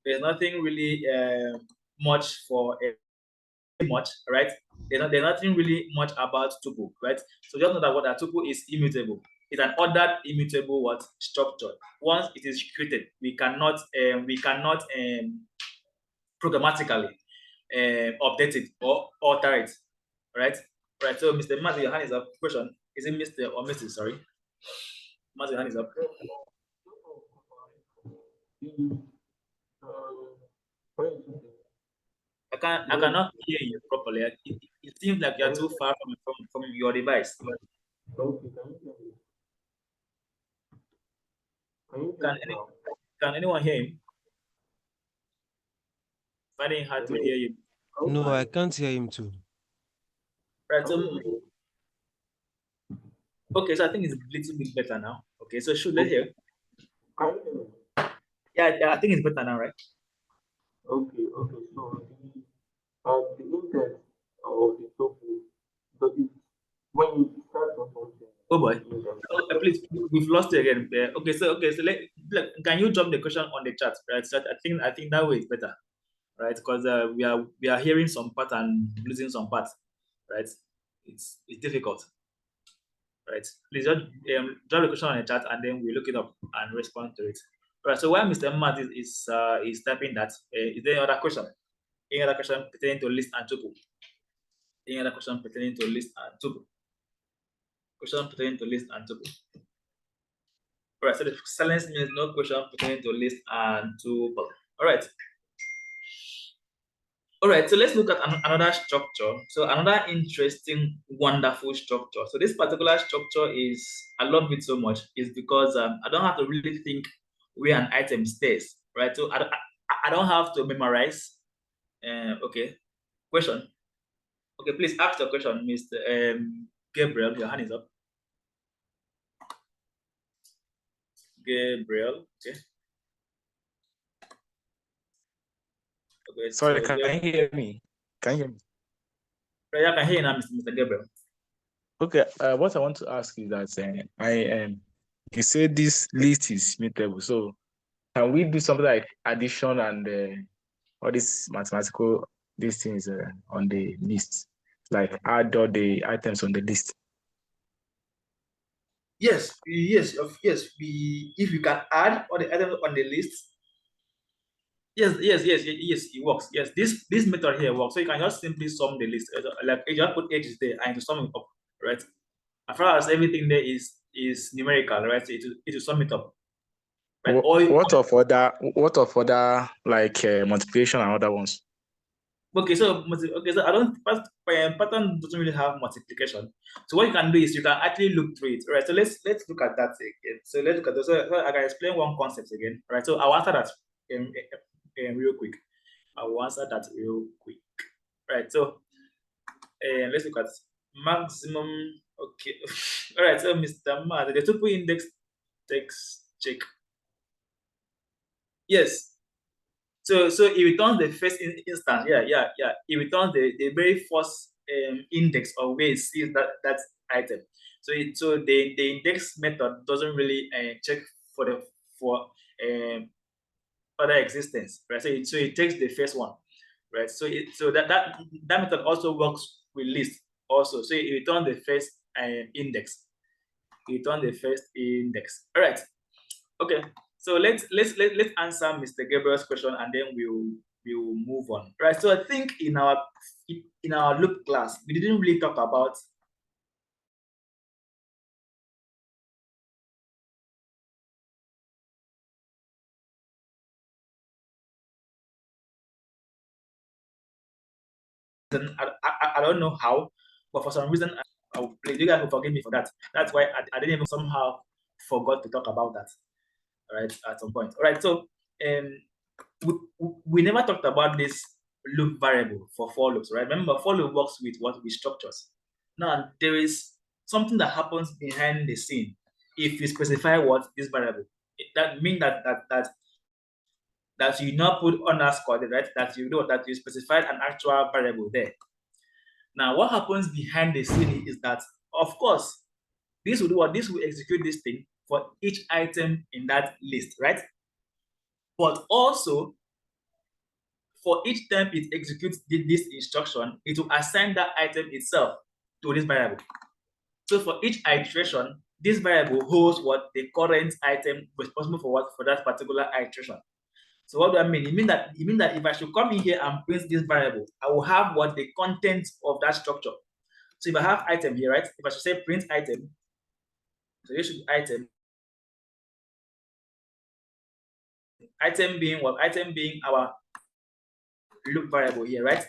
There's nothing really much for much, right? There's nothing really much about tuple, right? So just know that what a tuple is immutable. It's an ordered immutable what structure. Once it is created, we cannot programmatically update it or alter it, right? Right. So Mr. Matthew, your hand is up. Question: is it Mr. or Mrs.? Sorry, Matthew, your hand is up. I cannot hear you properly. It seems like you're too far from your device. Okay, can you hear Can me any, now? can anyone hear him? Finding hard to Hello? hear you. No, I can't hear him too. Right. Can So you hear me? okay. So I think it's a little bit better now. Okay. So should let's Okay. hear. Can you hear me? Yeah, I think it's better now, right? Okay, okay. So the index of the token, so it, when you start on something, Oh boy. the index, Oh, please, we've lost you again. Okay. So can you drop the question on the chat? Right. So I think that way is better, right? Because we are hearing some part and losing some part, right? It's difficult. Right? Please just drop the question on the chat and then we look it up and respond to it. Right. So while Mr. Matt is typing that, is there any other question? Any other question pertaining to list and tuple? Any other question pertaining to list and tuple? Question pertaining to list and tuple. All right. So the silence means no question pertaining to list and tuple. All right. All right, so let's look at another structure. So another interesting, wonderful structure. So this particular structure is, I love it so much, is because I don't have to really think where an item stays, right? So I don't have to memorize. Okay, question. Okay, please ask your question, Mr. Gabriel. Your hand is up. Gabriel, okay. Okay, Sorry, so can you hear me? Can you hear me? I can hear you now, Mr. Gabriel. Okay, what I want to ask is that you say this list is mutable, so can we do something like addition and all these mathematical these things on the list, like add all the items on the list? Yes. If you can add all the items on the list. Yes, it works. Yes, this method here works. So you can just simply sum the list. Like you just put edges there and to sum it up, right? As far as everything there is numerical, right? So it will sum it up, right? What of other like multiplication and other ones? So I don't pattern doesn't really have multiplication. So what you can do is you can actually look through it, right? So let's look at that again. So let's look at this. So I can explain one concept again, right? So I'll answer that real quick. I will answer that real quick. Right. So let's look at maximum. Okay. All right. So Mr. Ma, the tuple index takes check. Yes. So it returns the first instance. Yeah. It returns the very first index of where it sees that item. So the index method doesn't really check for other existence, right? So it takes the first one, right? So that method also works with list also. So it returns the first index. Return the first index. All right. Okay. So let's answer Mr. Gabriel's question, and then we'll move on. Right. So I think in our loop class, we didn't really talk about I don't know how, but for some reason, you guys will forgive me for that. That's why I didn't even somehow forgot to talk about that. All right, at some point. All right, so we never talked about this loop variable for for loops, right? Remember, for loop works with what we structures. Now there is something that happens behind the scene if you specify what this variable. That means that you not put underscore, right? That you know that you specified an actual variable there. Now, what happens behind the scene is that, of course, this will do what this will execute this thing for each item in that list, right? But also, for each time it executes this instruction, it will assign that item itself to this variable. So for each iteration, this variable holds what the current item responsible for what for that particular iteration. So what do I mean? It means that if I should come in here and print this variable, I will have what the content of that structure. So if I have item here, right? If I should say print item, so this should be item being what? Item being our loop variable here, right?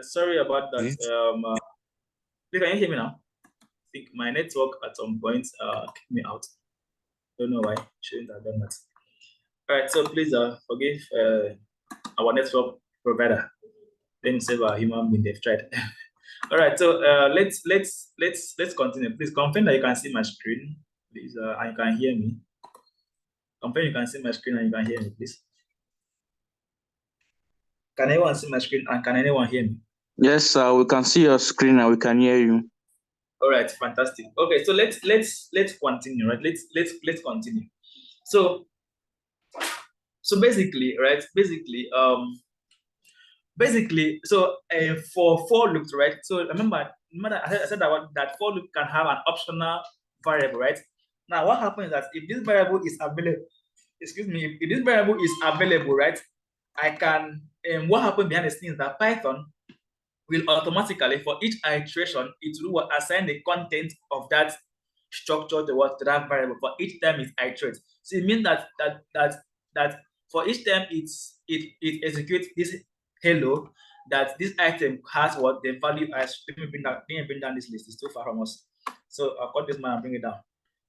Sorry about that. Can you hear me now? I think my network at some point kicked me out. Don't know why. Shouldn't have done that. All right, so please forgive our network provider. Then save our human being. They've tried. All right, so let's continue. Please confirm that you can see my screen, please, and you can hear me. Confirm you can see my screen and you can hear me, please. Can anyone see my screen and can anyone hear me? Yes, sir. We can see your screen and we can hear you. All right, fantastic. Okay, so let's continue, right? Let's continue. So basically, right? Basically, so for for loops, right? So remember I said that for loop can have an optional variable, right? Now what happens is that if this variable is available, excuse me, if this variable is available, right? I can what happens behind the scenes is that Python will automatically, for each iteration, it will assign the content of that structure to that variable for each time it iterates. So it means that for each time it executes this hello, that this item has what the value as. Let me bring down this list. It's too far from us. So I'll cut this man and bring it down.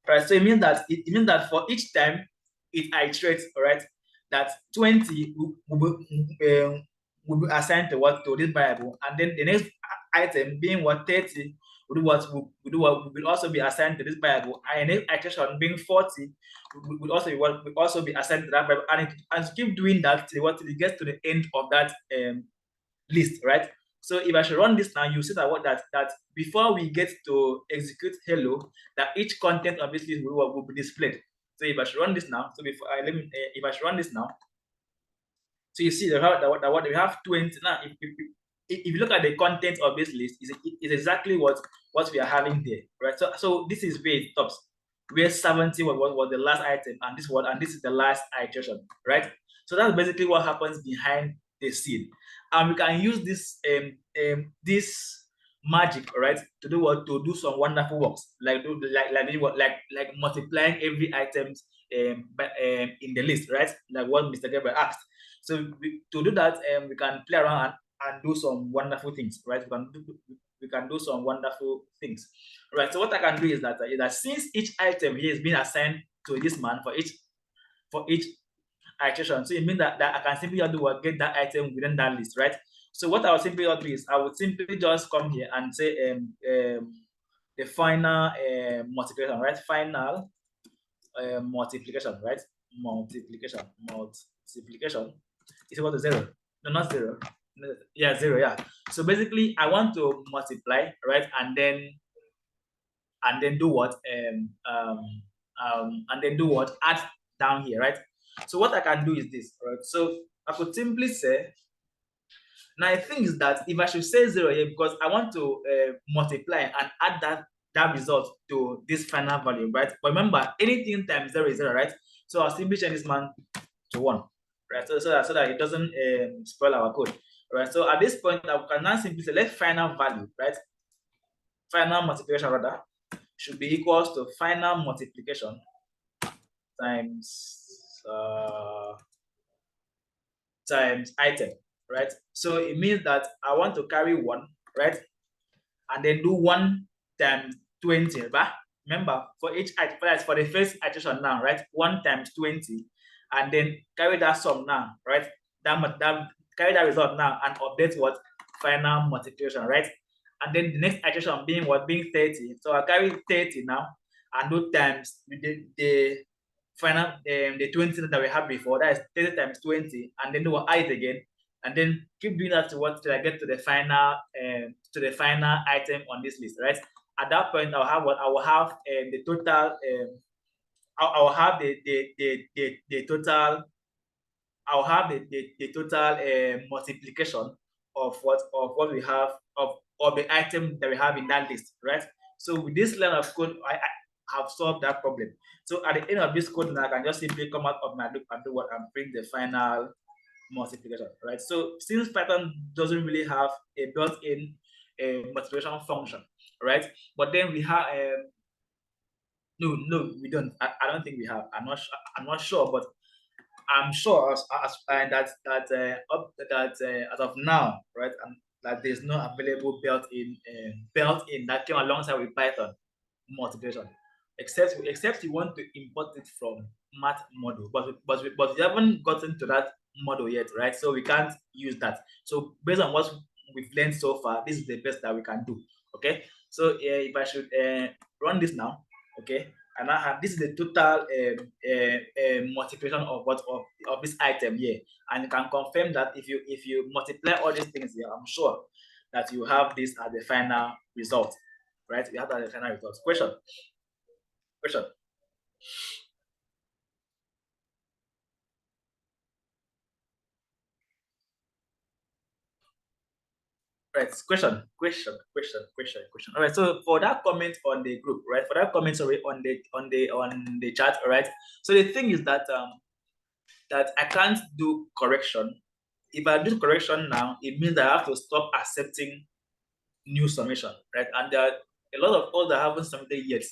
All right. So it means that for each time it iterates, all right, that 20 will be assigned to this variable, and then the next item being what 30 will also be assigned to this variable, and the next iteration being 40 will also be assigned to that variable, and keep doing that till it gets to the end of that list, right? So if I should run this now, you see that before we get to execute hello, that each content of this list will be displayed. So if I should run this now, so before if I should run this now, so you see that we have 20 now. If you look at the content of this list, is exactly what we are having there, right? So this is where it stops, where 70 was the last item, and this is the last iteration, right? So that's basically what happens behind the scene, and we can use this magic, right, to do some wonderful works, like multiplying every item in the list, right? Like what Mr. Gabriel asked. So to do that, we can play around and do some wonderful things, right? We can do some wonderful things, right? So what I can do is that since each item here is being assigned to this man for each iteration, so it means that I can simply get that item within that list, right? So what I would simply do is I would simply just come here and say the final multiplication, right? Final multiplication, right? Multiplication is equal to 0. No, not zero. Yeah, zero. Yeah. So basically, I want to multiply, right, and then do what? And then do what? Add down here, right? So what I can do is this, right? So I could simply say, now the thing is that if I should say zero here, because I want to multiply and add that result to this final value, right? But remember, anything times zero is zero, right? So I'll simply change this man to one, right? So that it doesn't spoil our code, right? So at this point, I can now simply say let final value, right? Final multiplication rather should be equals to final multiplication times times item, right? So it means that I want to carry one, right? And then do 1 times 20, right? Remember, for each for the first iteration now, right? 1 times 20, and then carry that sum now, right? That carry that result now and update what? Final multiplication, right? And then the next iteration being what? Being 30. So I carry 30 now and do times the final the 20 that we had before. That is 30 times 20, and then do what? Add it again, and then keep doing that to what till I get to the final item on this list, right? At that point, I'll have what? I will have the total. I will have the total. I'll have the total multiplication of what we have of the item that we have in that list, right? So with this line of code, I have solved that problem. So at the end of this code, now I can just simply come out of my loop and do what and print the final multiplication, right? So since Python doesn't really have a built-in multiplication function, right? But then we have no, we don't. I don't think we have. I'm not sure, but I'm sure that as of now, right, and that there's no available built-in that came alongside with Python multiplication, except you want to import it from math module, but we haven't gotten to that model yet, right? So we can't use that. So based on what we've learned so far, this is the best that we can do. Okay. So if I should run this now, okay, and I have this is the total multiplication of this item here, and you can confirm that if you multiply all these things here, I'm sure that you have this as the final result, right? You have that as the final result. Question. Right, question. All right, so for that comment on the group, right? For that comment, sorry, on the chat, all right. So the thing is that that I can't do correction. If I do correction now, it means that I have to stop accepting new submission, right? And there are a lot of us that haven't submitted yet,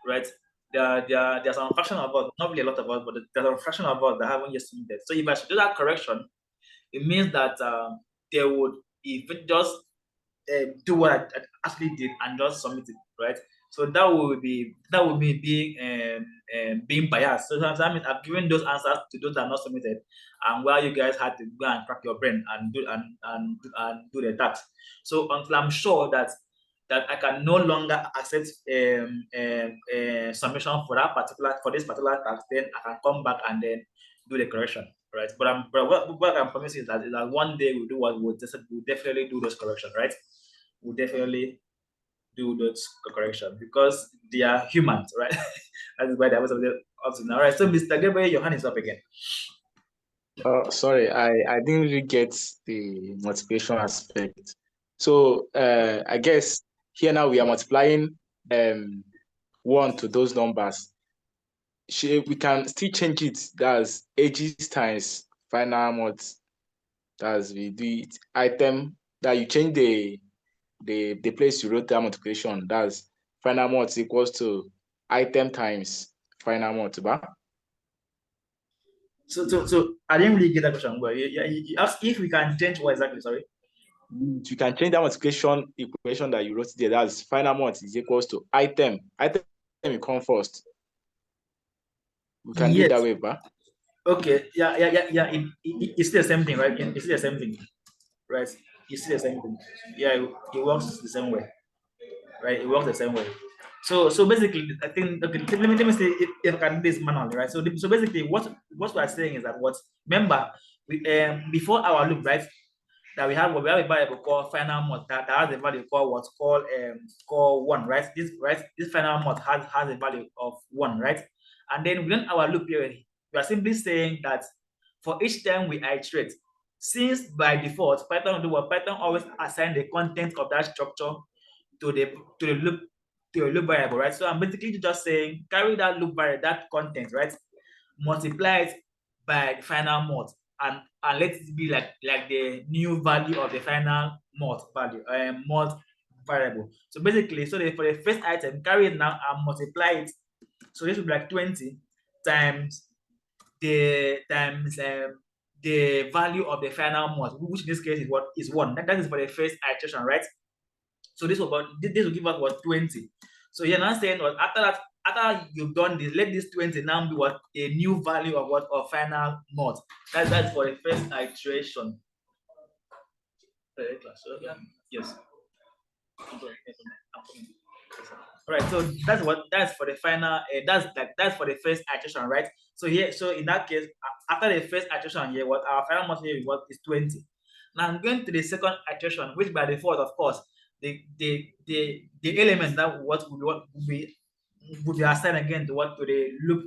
right? There's some fraction of us, not really a lot of us, but there's a fraction of us that haven't yet submitted. So if I should do that correction, it means that they would even just do what I actually did and just submit it, right? So that would be being biased. So that means I've given those answers to those that are not submitted, and while you guys had to go and crack your brain and do the task. So until I'm sure that I can no longer accept submission for this particular task, then I can come back and then do the correction, right? But what I'm promising is that one day we'll definitely do those correction, right? We'll definitely do those correction because they are humans, right? That's why there was something up to now, right? So Mr. Gabriel, your hand is up again. Sorry, I didn't really get the multiplication aspect. So I guess here now we are multiplying 1 to those numbers. We can still change it. That's ages times final mod. That's we do it item that you change the place you wrote that multiplication. That's final mod equals to item times final mod. So I didn't really get that question, but you asked if we can change what exactly, sorry. You can change that multiplication equation that you wrote there. That's final mod is equals to item. Item will come first. We can do it that way, but okay, yeah. It's the same thing, right? It's the same thing, right? It's the same thing. Yeah, it works the same way, right? It works the same way. So basically, I think, okay, let me say if I can do this manually, right? So basically, what we are saying is that, remember, we before our loop, right? That we have a variable called final mod that has a value called what's called 1, right? This final mod has a value of 1, right? And then within our loop period, we are simply saying that for each time we iterate, since by default Python will do what Python always assign the content of that structure to the loop variable, right? So I'm basically just saying carry that loop variable, that content, right? Multiply it by the final mod, and let it be like the new value of the final mod value, mod variable. So basically, for the first item, carry it now and multiply it. So this will be like 20 times the value of the final mod, which in this case is 1. That is for the first iteration, right? So this will give us 20. So you're now saying what after you've done this, let this 20 now be what a new value of final mod. That's for the first iteration. So, yeah. Yes. All right, so that's for the final. That's for the first iteration, right? So in that case, after the first iteration here, what our final mod here is 20. Now I'm going to the second iteration, which by default, of course, the element that would be assigned again to the loop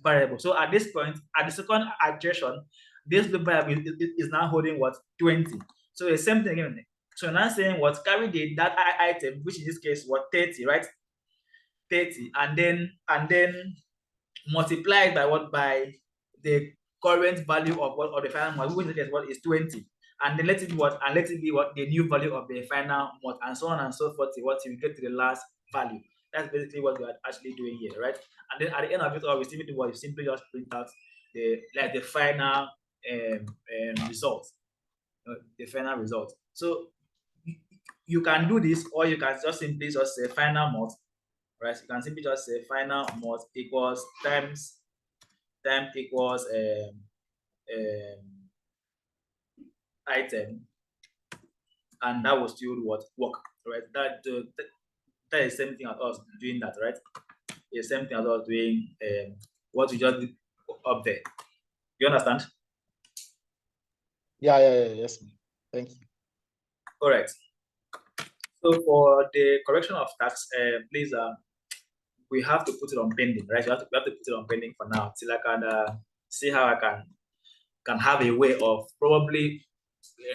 variable. So at this point, at the second iteration, this loop variable is now holding 20. So the same thing again. So now saying carry that item, which in this case 30, right? 30, and then multiply it by the current value of the final mod, which is 20, and then let it be the new value of the final mod, and so on and so forth till you get to the last value. That's basically what we are actually doing here, right? And then at the end of it all, we simply do what? You simply just print out the final result, the final result. So you can do this, or you can just simply just say final mod, right? You can simply just say final mod equals time equals item, and that will still work, right? That is the same thing as us doing that, right? It's the same thing as us doing what we just did up there. You understand? Yeah, yes. Thank you. All right. So for the correction of tax, please, we have to put it on pending, right? We have to put it on pending for now till I can see how I can have a way of probably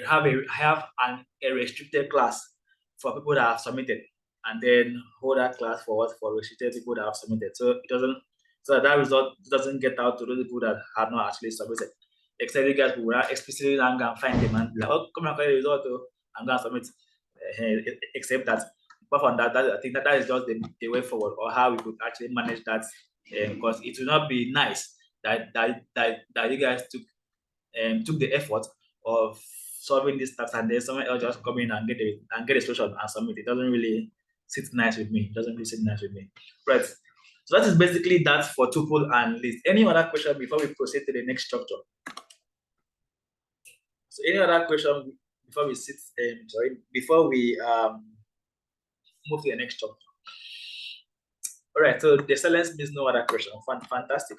have a restricted class for people that have submitted, and then hold that class for restricted people that have submitted. So that result doesn't get out to those people that have not actually submitted. Except you guys will explicitly go and find them and be like, oh, come and collect the result, I'm gonna submit. Except that, apart from that, I think that is just the way forward, or how we could actually manage that, because it will not be nice that you guys took the effort of solving this task, and then someone else just come in and get a solution and submit. It doesn't really sit nice with me. It doesn't really sit nice with me. Right. So that is basically that for tuple and list. Any other question before we proceed to the next structure? So any other question before we before we move to the next structure? All right, so the silence means no other question. Fantastic.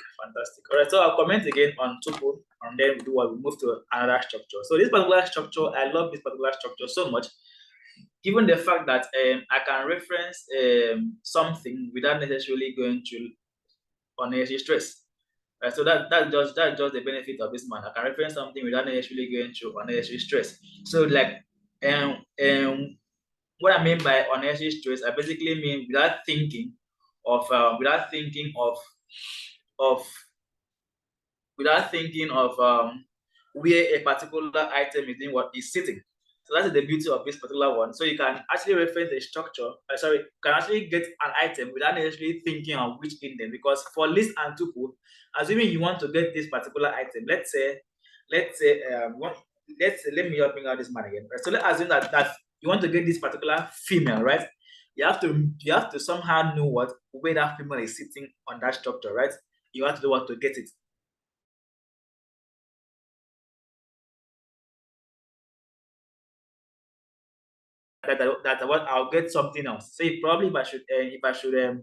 All right, so I'll comment again on tuple, and then we move to another structure. So this particular structure, I love this particular structure so much, given the fact that I can reference something without necessarily going through unnecessary stress. Right, so that's just the benefit of this man. I can reference something without necessarily going through unnecessary stress. So like what I mean by unnecessary stress, I basically mean without thinking of of where a particular item is in what is sitting. So that's the beauty of this particular one. So you can actually reference the structure. Can actually get an item without necessarily thinking of which index. Because for list and tuple, assuming you want to get this particular item, let's say, let me bring out this man again. Right? So let's assume that you want to get this particular female, right? You have to somehow know where that female is sitting on that structure, right? You have to know what to get it. that what I'll get something else. Say probably if I should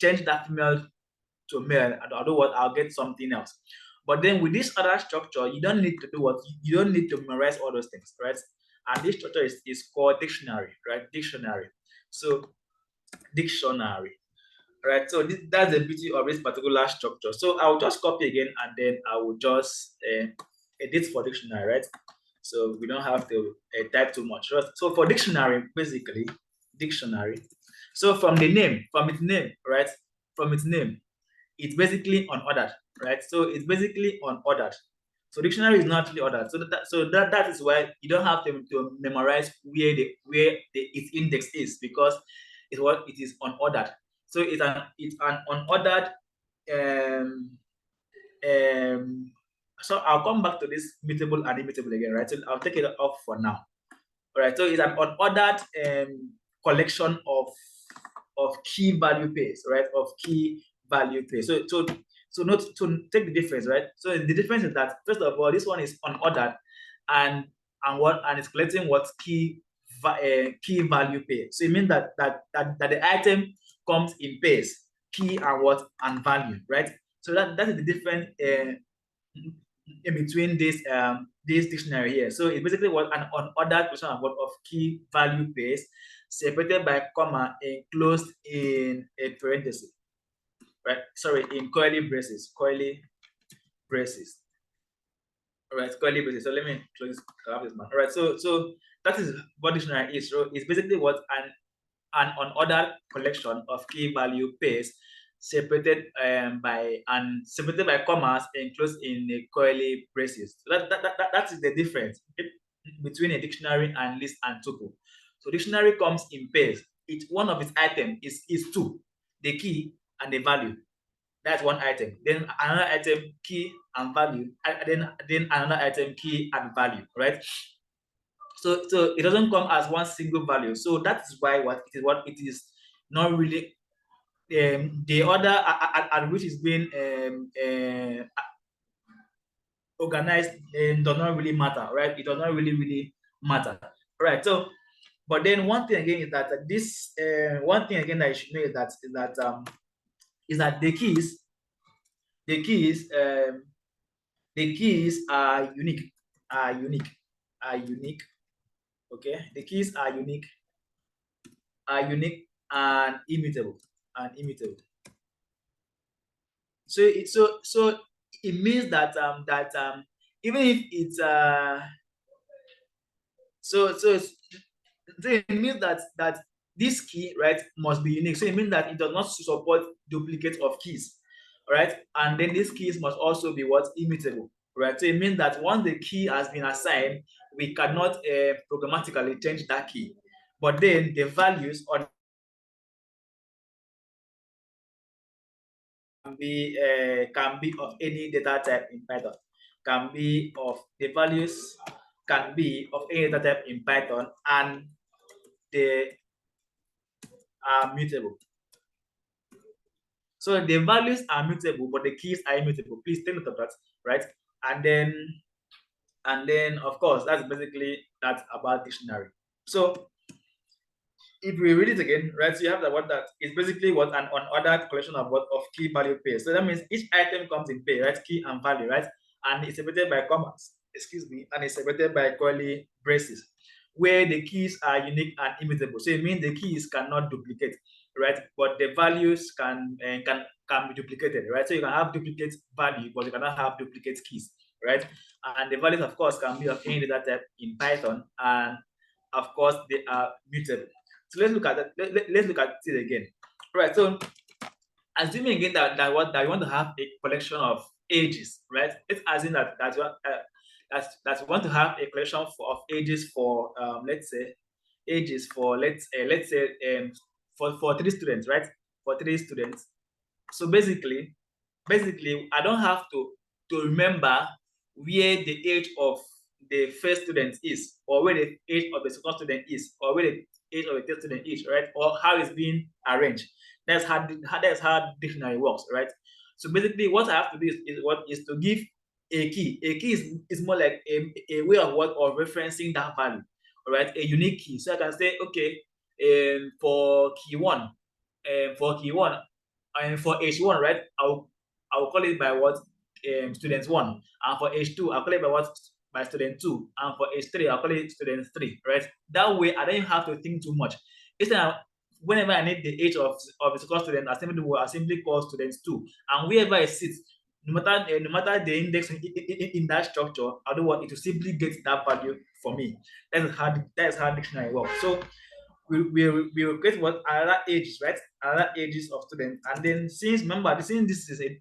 change that female to male, I do what, I'll get something else. But then with this other structure, you don't need to do what, you don't need to memorize all those things, right? And this structure is called dictionary, right? Dictionary. So dictionary, right? So that's the beauty of this particular structure. So I'll just copy again, and then I will just edit for dictionary, right? So we don't have to type too much. So for dictionary, basically, dictionary. So from its name, right? From its name, it's basically unordered, right? So it's basically unordered. So dictionary is not really ordered. That is why you don't have to memorize its index is, because it is unordered. So it's an unordered um, um, so I'll come back to this mutable and immutable again, right? So I'll take it off for now. All right, so it's an unordered collection of key value pairs, right? Of key value pairs. So not to take the difference, right? So the difference is that first of all, this one is unordered, and it's collecting what key value pair. So it means that the item comes in pairs, key and what and value, right? So that is the difference in between this dictionary here. So it's basically what an unordered collection of key value pairs separated by comma enclosed in a parenthesis, right? Sorry, in curly braces. All right, curly braces. So let me close this man. All right, so that is what dictionary is. So it's basically what an unordered collection of key value pairs separated by commas enclosed in a curly braces. So that is the difference between a dictionary and list and tuple. So dictionary comes in pairs. One of its items is two, the key and the value. That's one item. Then another item, key and value. And then another item, key and value, right? So it doesn't come as one single value. So that is why what it is not really the order at which is being organized does not really matter, right? It does not really matter, right? So, but then one thing again is that one thing again that you should know is that the keys are unique, Okay, the keys are unique and immutable, So it means that even if it's so it means that this key, right, must be unique. So it means that it does not support duplicate of keys, right? And then these keys must also be what, immutable, right? So it means that once the key has been assigned, we cannot programmatically change that key. But then the values on can be of any data type in Python. The values can be of any data type in Python, and they are mutable. So the values are mutable, but the keys are immutable. Please take note of that, right? And then of course that's basically that about dictionary. So if we read it again, right? So you have that is basically what an unordered collection of key value pairs. So that means each item comes in pair, right? Key and value, right? And it's separated by commas, and it's separated by curly braces, where the keys are unique and immutable. So it means the keys cannot duplicate, right? But the values can be duplicated, right? So you can have duplicate value, but you cannot have duplicate keys, right? And the values, of course, can be of any data type in Python, and of course they are mutable. So let's look at that. Let's look at it again. Right. So assuming again that you want to have a collection of ages, right? Let's assume that you want to have a collection of ages for let's say for 3 students, right? For 3 students. So basically I don't have to remember where the age of the first student is, or where the age of the second student is, or where the age of the third student is, right? Or how it's being arranged. That's how dictionary works, right? So basically, what I have to do is to give a key. A key is more like a way of referencing that value. right? A unique key. So I can say, okay, for key one, and for H1, right? I'll call it by what students one, and for H2, I'll call it by what by student two, and for H3, I'll call it student three, right? That way, I don't have to think too much. Instead of whenever I need the age of a single student, I simply call students two, and wherever it sits, no matter the index in that structure, I do what it will simply get that value for me. That is how dictionary works. So we will create what another ages, right? Another ages of students, and then since this is a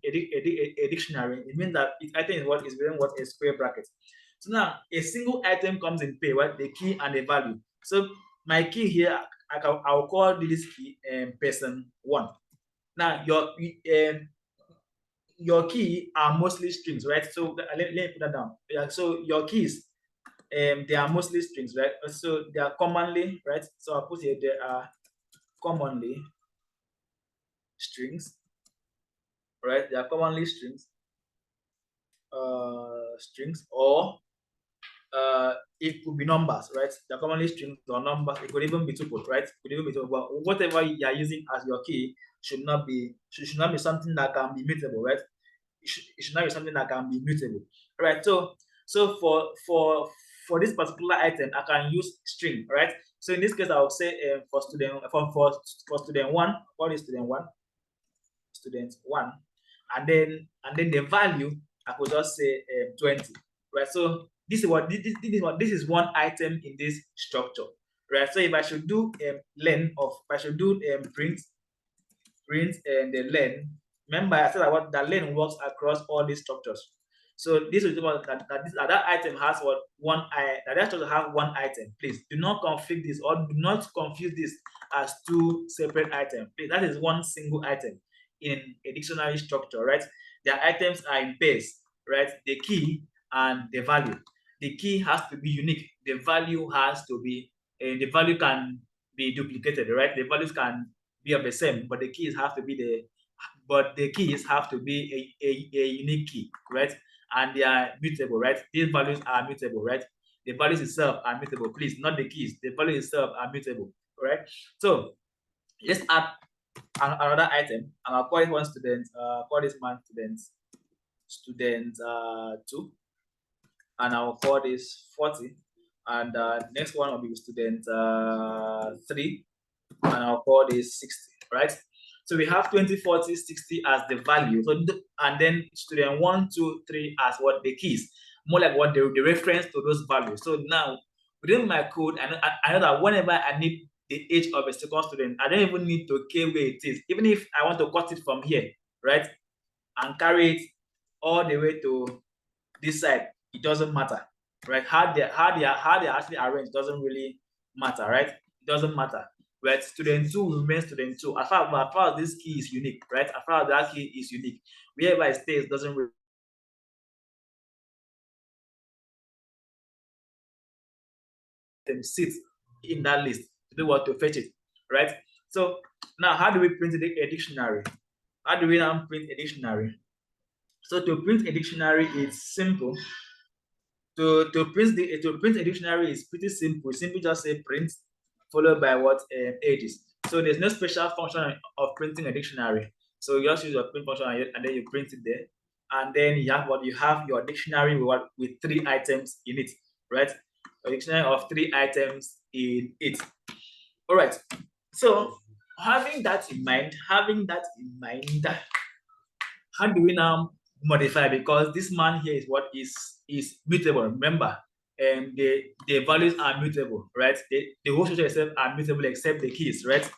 dictionary, it means that each item is what is within what a square bracket. So now a single item comes in pay, right? The key and the value. So my key here, I'll call this key person one. Now your key are mostly strings, right? So let me put that down. Yeah, so your keys, they are mostly strings, right? So they are commonly, right? So I'll put here, they are commonly strings, right? They are commonly strings, or it could be numbers, right? They're commonly strings or numbers. It could even be tuple, right? It could even be tuple. But whatever you are using as your key should not be something that can be mutable, right? It should not be something that can be mutable, right? So for this particular item, I can use string, right? So in this case, I will say for student one, what is student one? Student one, and then the value I could just say 20, right? So this is one item in this structure, right? So if I should do len of, if I should do print and the len, remember I said that what the len works across all these structures. So this is about that item has what that structure has one item. Please do not conflict this or do not confuse this as two separate items. Please, that is one single item in a dictionary structure, right? The items are in pairs, right? The key and the value. The key has to be unique. The value has to be, the value can be duplicated, right? The values can be of the same, but the keys have to be a unique key, right? And they are mutable, right? These values are mutable, right? The values itself are mutable. Please, not the keys. The values itself are mutable, right? So let's add another item, and I'll call it one student. Call this man student two, and I'll call this 40, and next one will be student three, and I'll call this 60, right? So we have 20, 40, 60 as the value. So and then student 1, 2, 3 as what the keys, more like what the reference to those values. So now within my code, I know that whenever I need the age of a second student, I don't even need to care where it is. Even if I want to cut it from here, right, and carry it all the way to this side, it doesn't matter, right? How they are actually arranged doesn't really matter, right? It doesn't matter. Right? Student two will remain student two. As far as this key is unique, right? As far as that key is unique, wherever it stays doesn't really sit in that list to do what, to fetch it, right? So now, how do we print a dictionary? How do we now print a dictionary? So to print a dictionary, it's simple. To print a dictionary is pretty simple. Simply just say print followed by what ages. So there's no special function of printing a dictionary. So you just use your print function and then you print it there. And then you have your dictionary with 3 items in it, right? A dictionary of 3 items in it. All right. So having that in mind, how do we now modify? Because this man here is what is mutable. Remember, the values are mutable, right? The whole structure itself are mutable except the keys, right?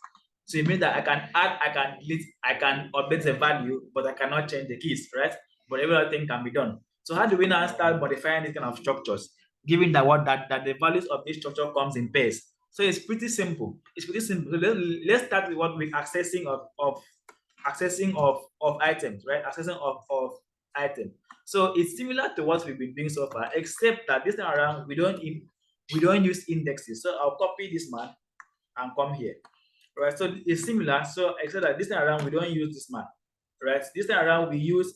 So it means that I can add, I can delete, I can update the value, but I cannot change the keys, right? But every other thing can be done. So how do we now start modifying these kind of structures, given that the values of this structure comes in pairs? So it's pretty simple. It's pretty simple. So let's start with what we're accessing of items, right? Accessing of items. So it's similar to what we've been doing so far, except that this time around we don't use indexes. So I'll copy this man and come here, right? So it's similar. So except that this time around we don't use this man, right? This time around we use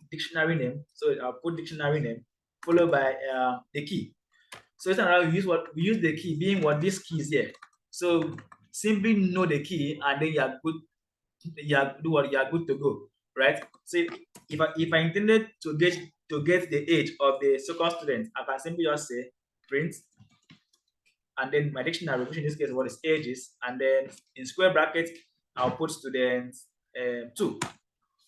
dictionary name. So I'll put dictionary name followed by the key. So it's now we use the key being what this key is here. So simply know the key and then you are good. You are good to go, right? So if I intended to get the age of the second student, I can simply just say print, and then my dictionary, which in this case what is ages, and then in square brackets I'll put students 2,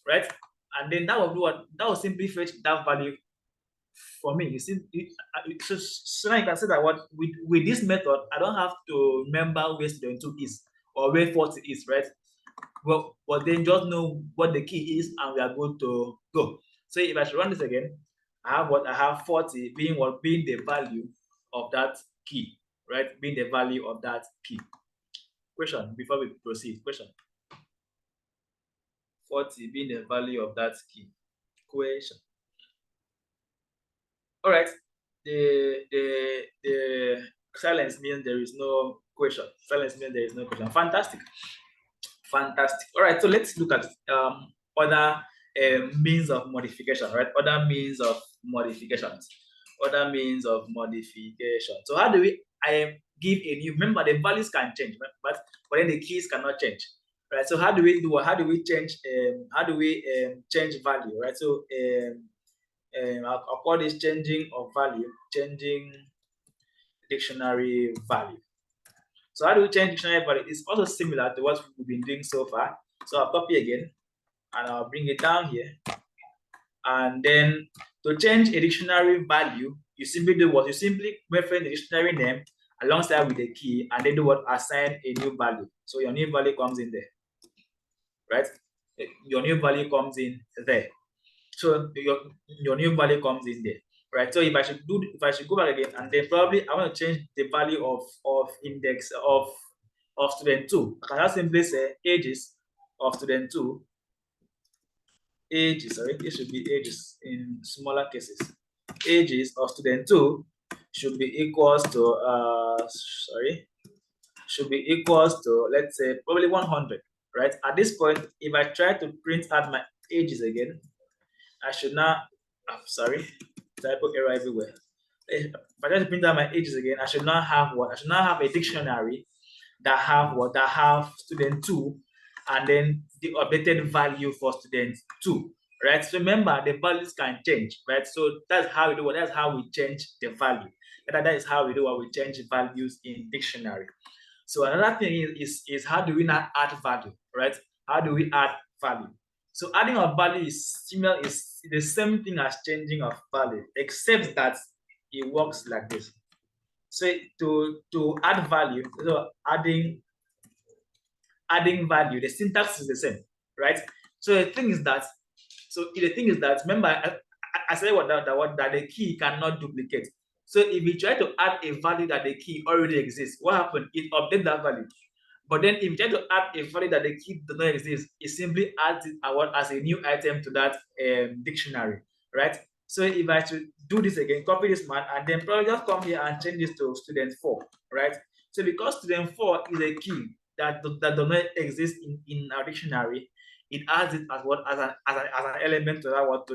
right? And then that will do what? That will simply fetch that value for me. You see, so now you can say that what with this method, I don't have to remember where student 2 is or where 40 is, right? Well, but then just know what the key is, and we are going to go. So if I should run this again, I have 40 being the value of that key, right? Being the value of that key. Question before we proceed. Question. 40 being the value of that key. Question. All right. The silence means there is no question. Silence means there is no question. Fantastic. Fantastic. All right. So let's look at other means of modification, right? Other means of modifications. Other means of modification. So how do we give a new? Remember, the values can change, but then the keys cannot change, right? So how do we do? How do we change? How do we change value, right? So I'll call this changing of value, changing dictionary value. So how do we change dictionary value? It's also similar to what we've been doing so far. So I'll copy again and I'll bring it down here. And then to change a dictionary value, you simply do what? You simply reference the dictionary name alongside with the key, and then do what? Assign a new value. So your new value comes in there, right? Your new value comes in there. So your new value comes in there, right? So if I should go back again, and then probably I want to change the value of index of student 2. I can just simply say ages of student 2. Ages, sorry, it should be ages in smaller cases. Ages of student 2 should be equals to should be equals to, let's say, probably 100, right? At this point, if I try to print out my ages again, I should now, sorry, typo error everywhere. If I try to print out my ages again, I should now have what? I should now have a dictionary that have what? That have student 2 and then the updated value for student 2, right? So remember, the values can change, right? So that's how we do it. That's how we change the value. That is how we do what we change values in dictionary. So another thing is how do we not add value, right? How do we add value? So adding of value is similar, is the same thing as changing of value, except that it works like this. So to add value, so adding value, the syntax is the same, right? So the thing is that, remember, I said that the key cannot duplicate. So if you try to add a value that the key already exists, what happened? It updates that value. But then if you try to add a value that the key does not exist, it simply adds it as a new item to that dictionary, right? So if I should do this again, copy this man, and then probably just come here and change this to student 4, right? So because student 4 is a key that does not exist in our dictionary, it adds it as what as an element to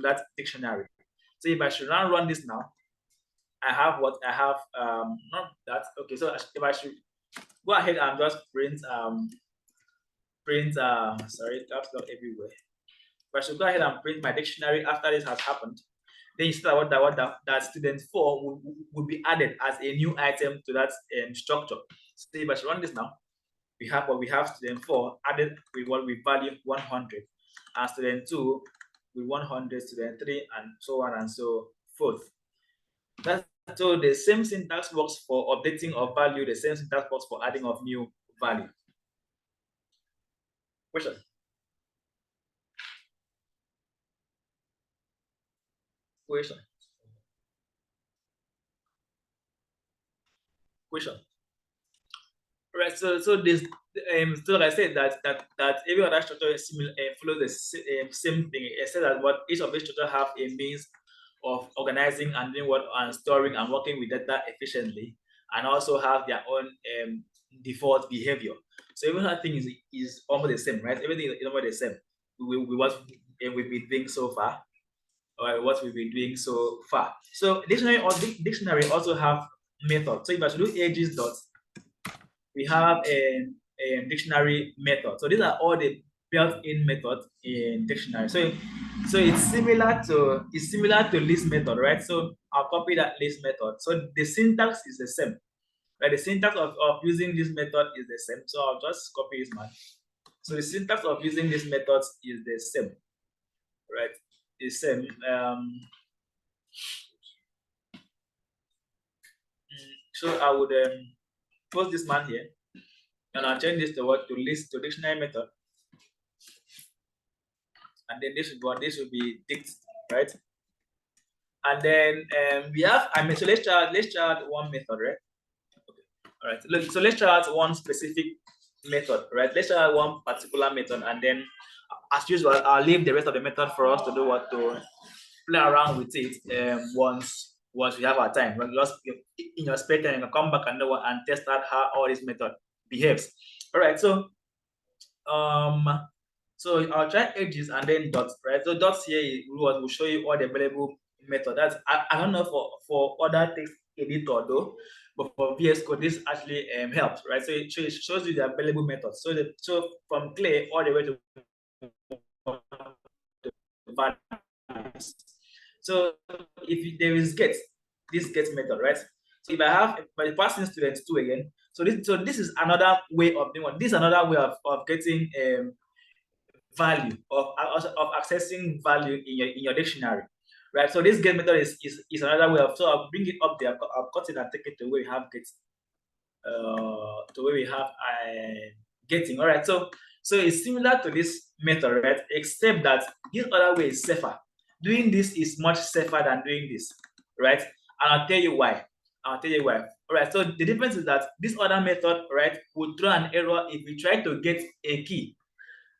that dictionary. So if I should now run this now, I have what I have not that. Okay, so if I should go ahead and just print sorry, caps lock everywhere. If I should go ahead and print my dictionary after this has happened, then you see that student 4 will be added as a new item to that structure. So if I should run this now, we have student 4 added with what we value 100, and student 2 with 100, student 3, and so on and so forth. So the same syntax works for updating of value, the same syntax works for adding of new value. Question? Question? Question? Right. So this so like I said that every other structure is similar, follows the same thing, except that what each of these structure have a means of organizing and doing what and storing and working with data efficiently, and also have their own default behavior. So everything is almost the same, right? Everything is almost the same. What we've been doing so far, or what we've been doing so far. So dictionary also have method. So if I should do ages dot, we have a dictionary method. So these are all the built-in methods in dictionary. So it's similar to list method, right? So I'll copy that list method. So the syntax is the same, right? The syntax of using this method is the same. So I'll just copy this man. So the syntax of using this method is the same, right? The same. So I would post this man here, and I'll change this to what, to list to dictionary method, and then this should be dict, right? And then we have, so let's try one method, right? Okay. All right. Look, so let's try out one specific method, right? Let's try out one particular method, and then as usual, I'll leave the rest of the method for us to do what, to play around with it once we have our time. When just in your spare time, you can come back and test out how all this method behaves. All right. So so I'll try edges and then dots, right? So dots here will show you all the available method. That's I don't know for other text editor though, but for VS Code this actually helps, right? So it shows you the available methods. So from clear all the way to values. So if there is get, this get method, right? So if I have by passing students 2 again, so this is another way of doing what, this is another way of getting value of accessing value in your dictionary, right? So this get method is another way of, so I'll bring it up there, I'll cut it and take it to where we have get to where we have getting. All right, so it's similar to this method, right? Except that this other way is safer. Doing this is much safer than doing this, right? And I'll tell you why. All right, so the difference is that this other method, right, would throw an error if we try to get a key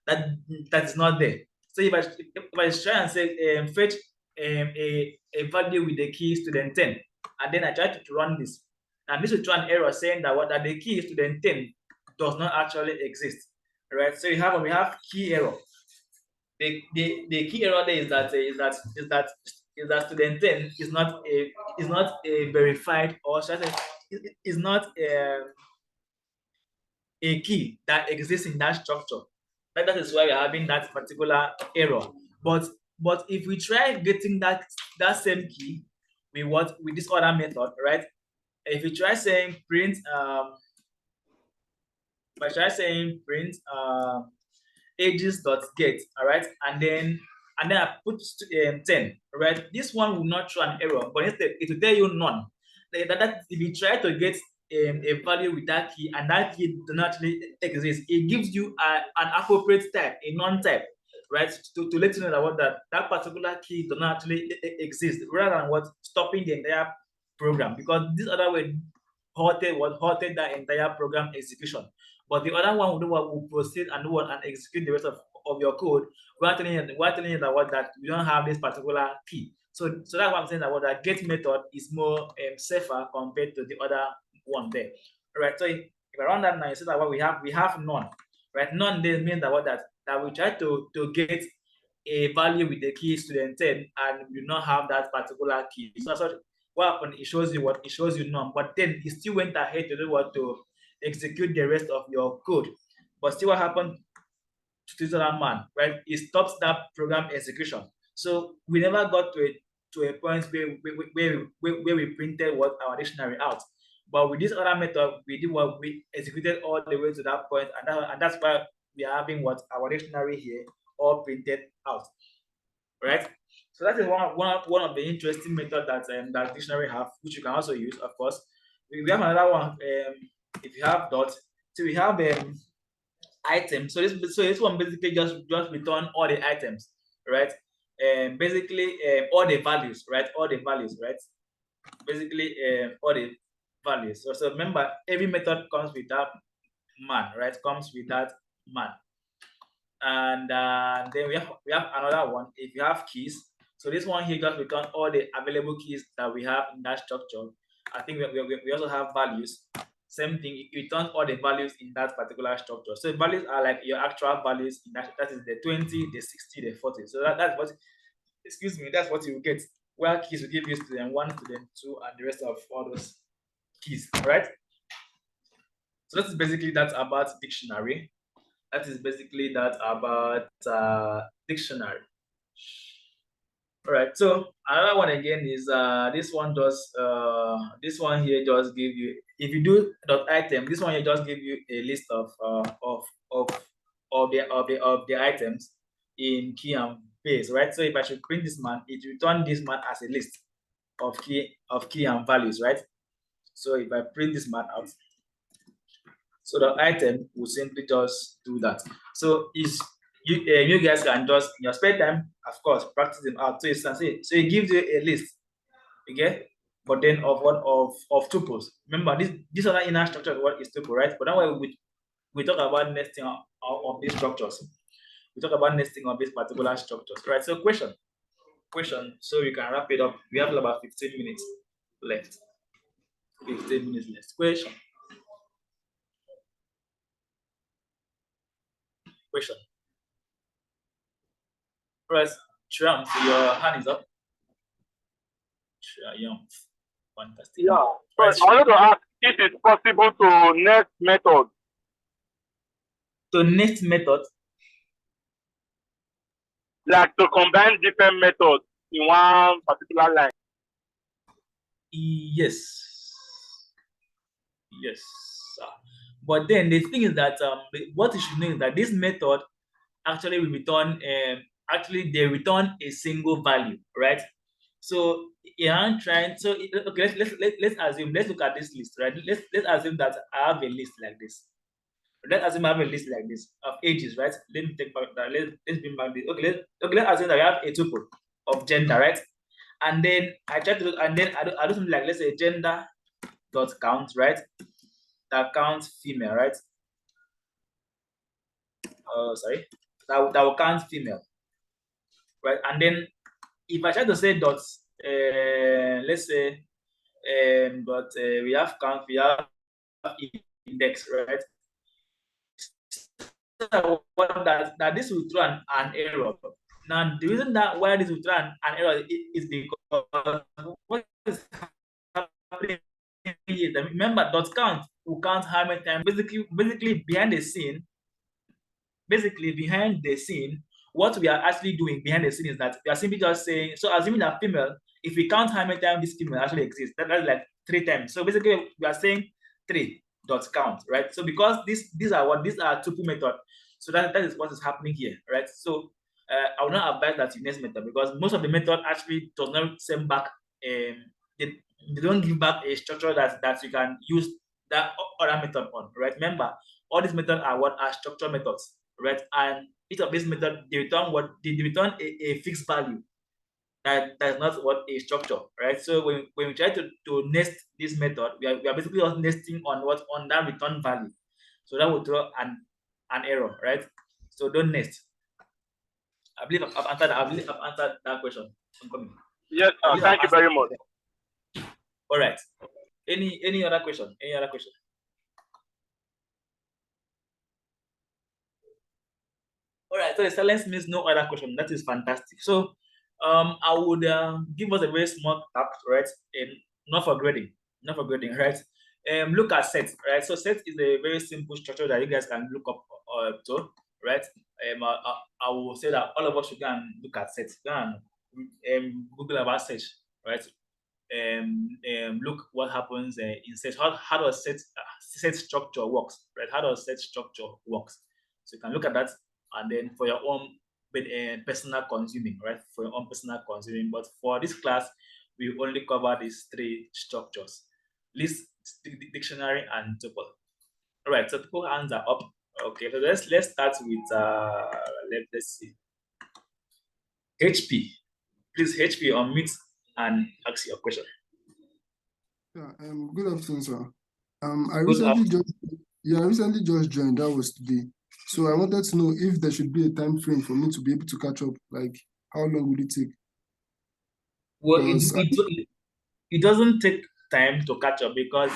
that is not there. So if I try and say fetch a value with the key student 10, and then I try to run this, and this will throw an error saying that the key student 10 does not actually exist, right? So we have key error. The key error there is that student 10 is not a verified, or should I say is not a key that exists in that structure. That is why we're having that particular error. But if we try getting that same key with this other method, right? If we try saying print ages.get, all right, and then I put 10, right? This one will not throw an error, but instead it will tell you none. That if you try to get a value with that key and that key does not actually exist, it gives you an appropriate type, a non-type, right? To let you know that particular key does not actually exist, rather than what stopping the entire program, because this other way halted that entire program execution. But the other one will proceed and execute the rest of your code. We're telling you that we don't have this particular key. So that's what I'm saying, that get method is more safer compared to the other one there. All right. So if I run that now, you see that what we have none. Right? None there means that we try to get a value with the key student 10 and we do not have that particular key. So what happened? It shows you none, but then it still went ahead to do what, to execute the rest of your code. But see what happened to that man, right? It stops that program execution. So we never got to a point where we printed what our dictionary out. But with this other method, we executed all the way to that point, and that's why we are having what, our dictionary here all printed out, right? So that is one of the interesting methods that dictionary have, which you can also use, of course. We have another one. If you have dot, so we have item. So this one basically just return all the items, right? Basically all the values, right? Basically all the values. So remember, every method comes with that man, right? Comes with that man. And then we have another one. If you have keys, so this one here just return all the available keys that we have in that structure. I think we also have values. Same thing, it returns all the values in that particular structure. So values are like your actual values in that is the 20, the 60, the 40. So that's what, excuse me, that's what you get. Where keys will give you student 1, student 2, and the rest of all those keys, right? So that is basically that about dictionary. That is basically that about dictionary. All right. So another one again is this one this one here just give you, if you do dot item, this one here just give you a list of the items in key and base, right? So if I should print this man, it return this man as a list of key and values, right? So if I print this man out, so the item will simply just do that. So is you guys can just in your spare time, of course, practice them out. So you can say, so it gives you a list, okay? But then of what of tuples. Remember this other inner structure of what is tuple, right? But now we talk about nesting of these structures. We talk about nesting of these particular structures, right? So question. So you can wrap it up. We have about 15 minutes left. 15 minutes left. Question. Press Triumph. Your hand is up. Triumph. Fantastic. Yeah. So Press I wanted to ask if it's possible to nest method. to nest method. Like to combine different methods in one particular line. Yes. Yes. But then the thing is that what you should know is that this method actually will return actually they return a single value, right? So I'm trying. So okay, let's assume. Let's look at this list, right? Let's assume that I have a list like this. Let's assume I have a list like this of ages, right? Let me take back that. Let's bring back this. Okay, let's assume that we have a tuple of gender, right? And then I try to, and then I do something like, let's say gender dot count, right? That counts female, right? Sorry, that will count female, right? And then if I try to say dots, let's say, but we have count, we have index, right? So that this will throw an error. Now, the reason that why this will throw an error is because what is happening here? Remember, dot count will count how many times. Basically behind the scene, what we are actually doing behind the scene is that we are simply just saying, so assuming that female, if we count how many times this female actually exists, that's like 3 times. So basically we are saying 3 dot count, right? So because these are tuple method, so that is what is happening here, right? So I will not advise that you nest method because most of the method actually does not send back they don't give back a structure that you can use that other method on, right? Remember, all these methods are what are structure methods, right? And each of these methods they return a fixed value that's not what a structure, right? So when we try to nest this method, we are basically just nesting on that return value. So that will throw an error, right? So don't nest. I believe I've answered that question. I'm coming. Yes, sir. Thank you very much. All right. Any other question? Any other question? All right. So the silence means no other question. That is fantastic. So I would give us a very small tap, right? And not for grading, right? Look at set, right? So set is a very simple structure that you guys can look up to, right? I will say that all of us should go and look at set. Go and Google about search, right? Look what happens in search. How does set structure works, right? How does set structure works? So you can look at that, and then for your own personal consuming, right? For your own personal consuming. But for this class, we only cover these 3 structures: list, dictionary, and tuple. All right. So people hands are up. Okay. So let's start with let's see. HP. Please HP unmute and ask your question. Yeah, good afternoon, sir. I recently just joined. That was today. So I wanted to know if there should be a time frame for me to be able to catch up. Like, how long would it take? Well, it doesn't take time to catch up because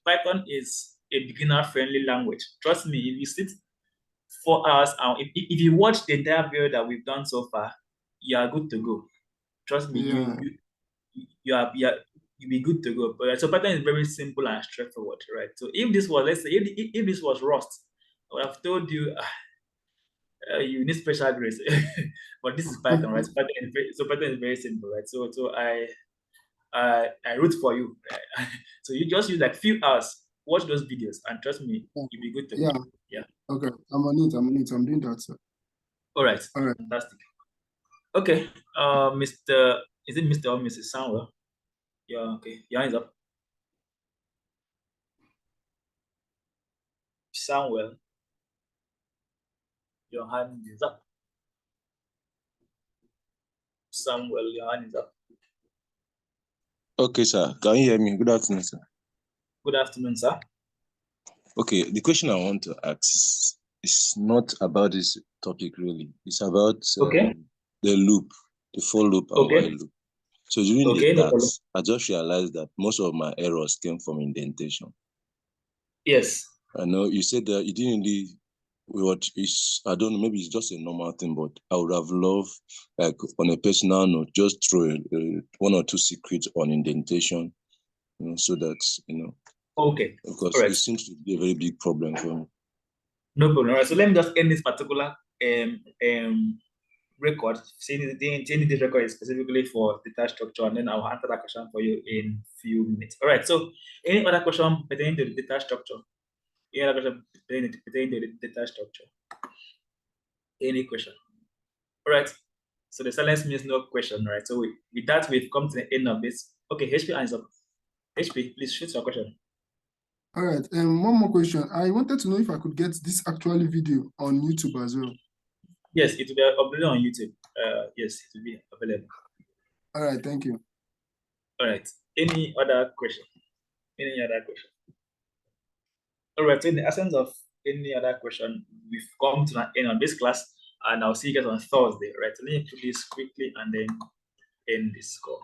Python is a beginner-friendly language. Trust me, if you sit 4 hours, if you watch the entire video that we've done so far, you are good to go. Trust me, Yeah. you are you'll be good to go. But so Python is very simple and straightforward, right? So if this was, let's say, if this was Rust, I would have told you you need special grace. But this is Python, right? So Python is very simple, right? So I root for you. So you just use like few hours, watch those videos, and trust me, you'll be good to Yeah. go. Yeah. Okay. I'm on it. I'm doing that, sir. All right. All right. Fantastic. Okay. Is it Mr. or Mrs. Samuel? Yeah. Okay. Your hands up. Samuel, your hand is up. Samuel, your hand is up. Okay, sir. Can you hear me? Good afternoon, sir. Good afternoon, sir. Okay, the question I want to ask is not about this topic really. It's about Okay. the loop, the for loop and Okay. while loop. So during Okay, the no problem. task, I just realized that most of my errors came from indentation. Yes. I know you said that you didn't really what is, I don't know, maybe it's just a normal thing, but I would have loved, like on a personal note, just throw one or two secrets on indentation, so that, Okay. because All right. it seems to be a very big problem for me. No problem. All right. So let me just end this particular record. Saying this record is specifically for data structure, and then I'll answer that question for you in few minutes. All right. So any other question pertaining to the data structure? Any other question pertaining to the data structure? Any question? All right. So the silence means no question, right? So with that, we've come to the end of this. Okay, HP hands up. HP, please shoot your question. All right. One more question. I wanted to know if I could get this actually video on YouTube as well. Yes, it will be uploaded on YouTube. Yes, it will be available. All right. Thank you. All right. Any other question? Any other question? All right. So in the absence of any other question, we've come to an end of this class, and I'll see you guys on Thursday. Right. So let me do this quickly and then end this call.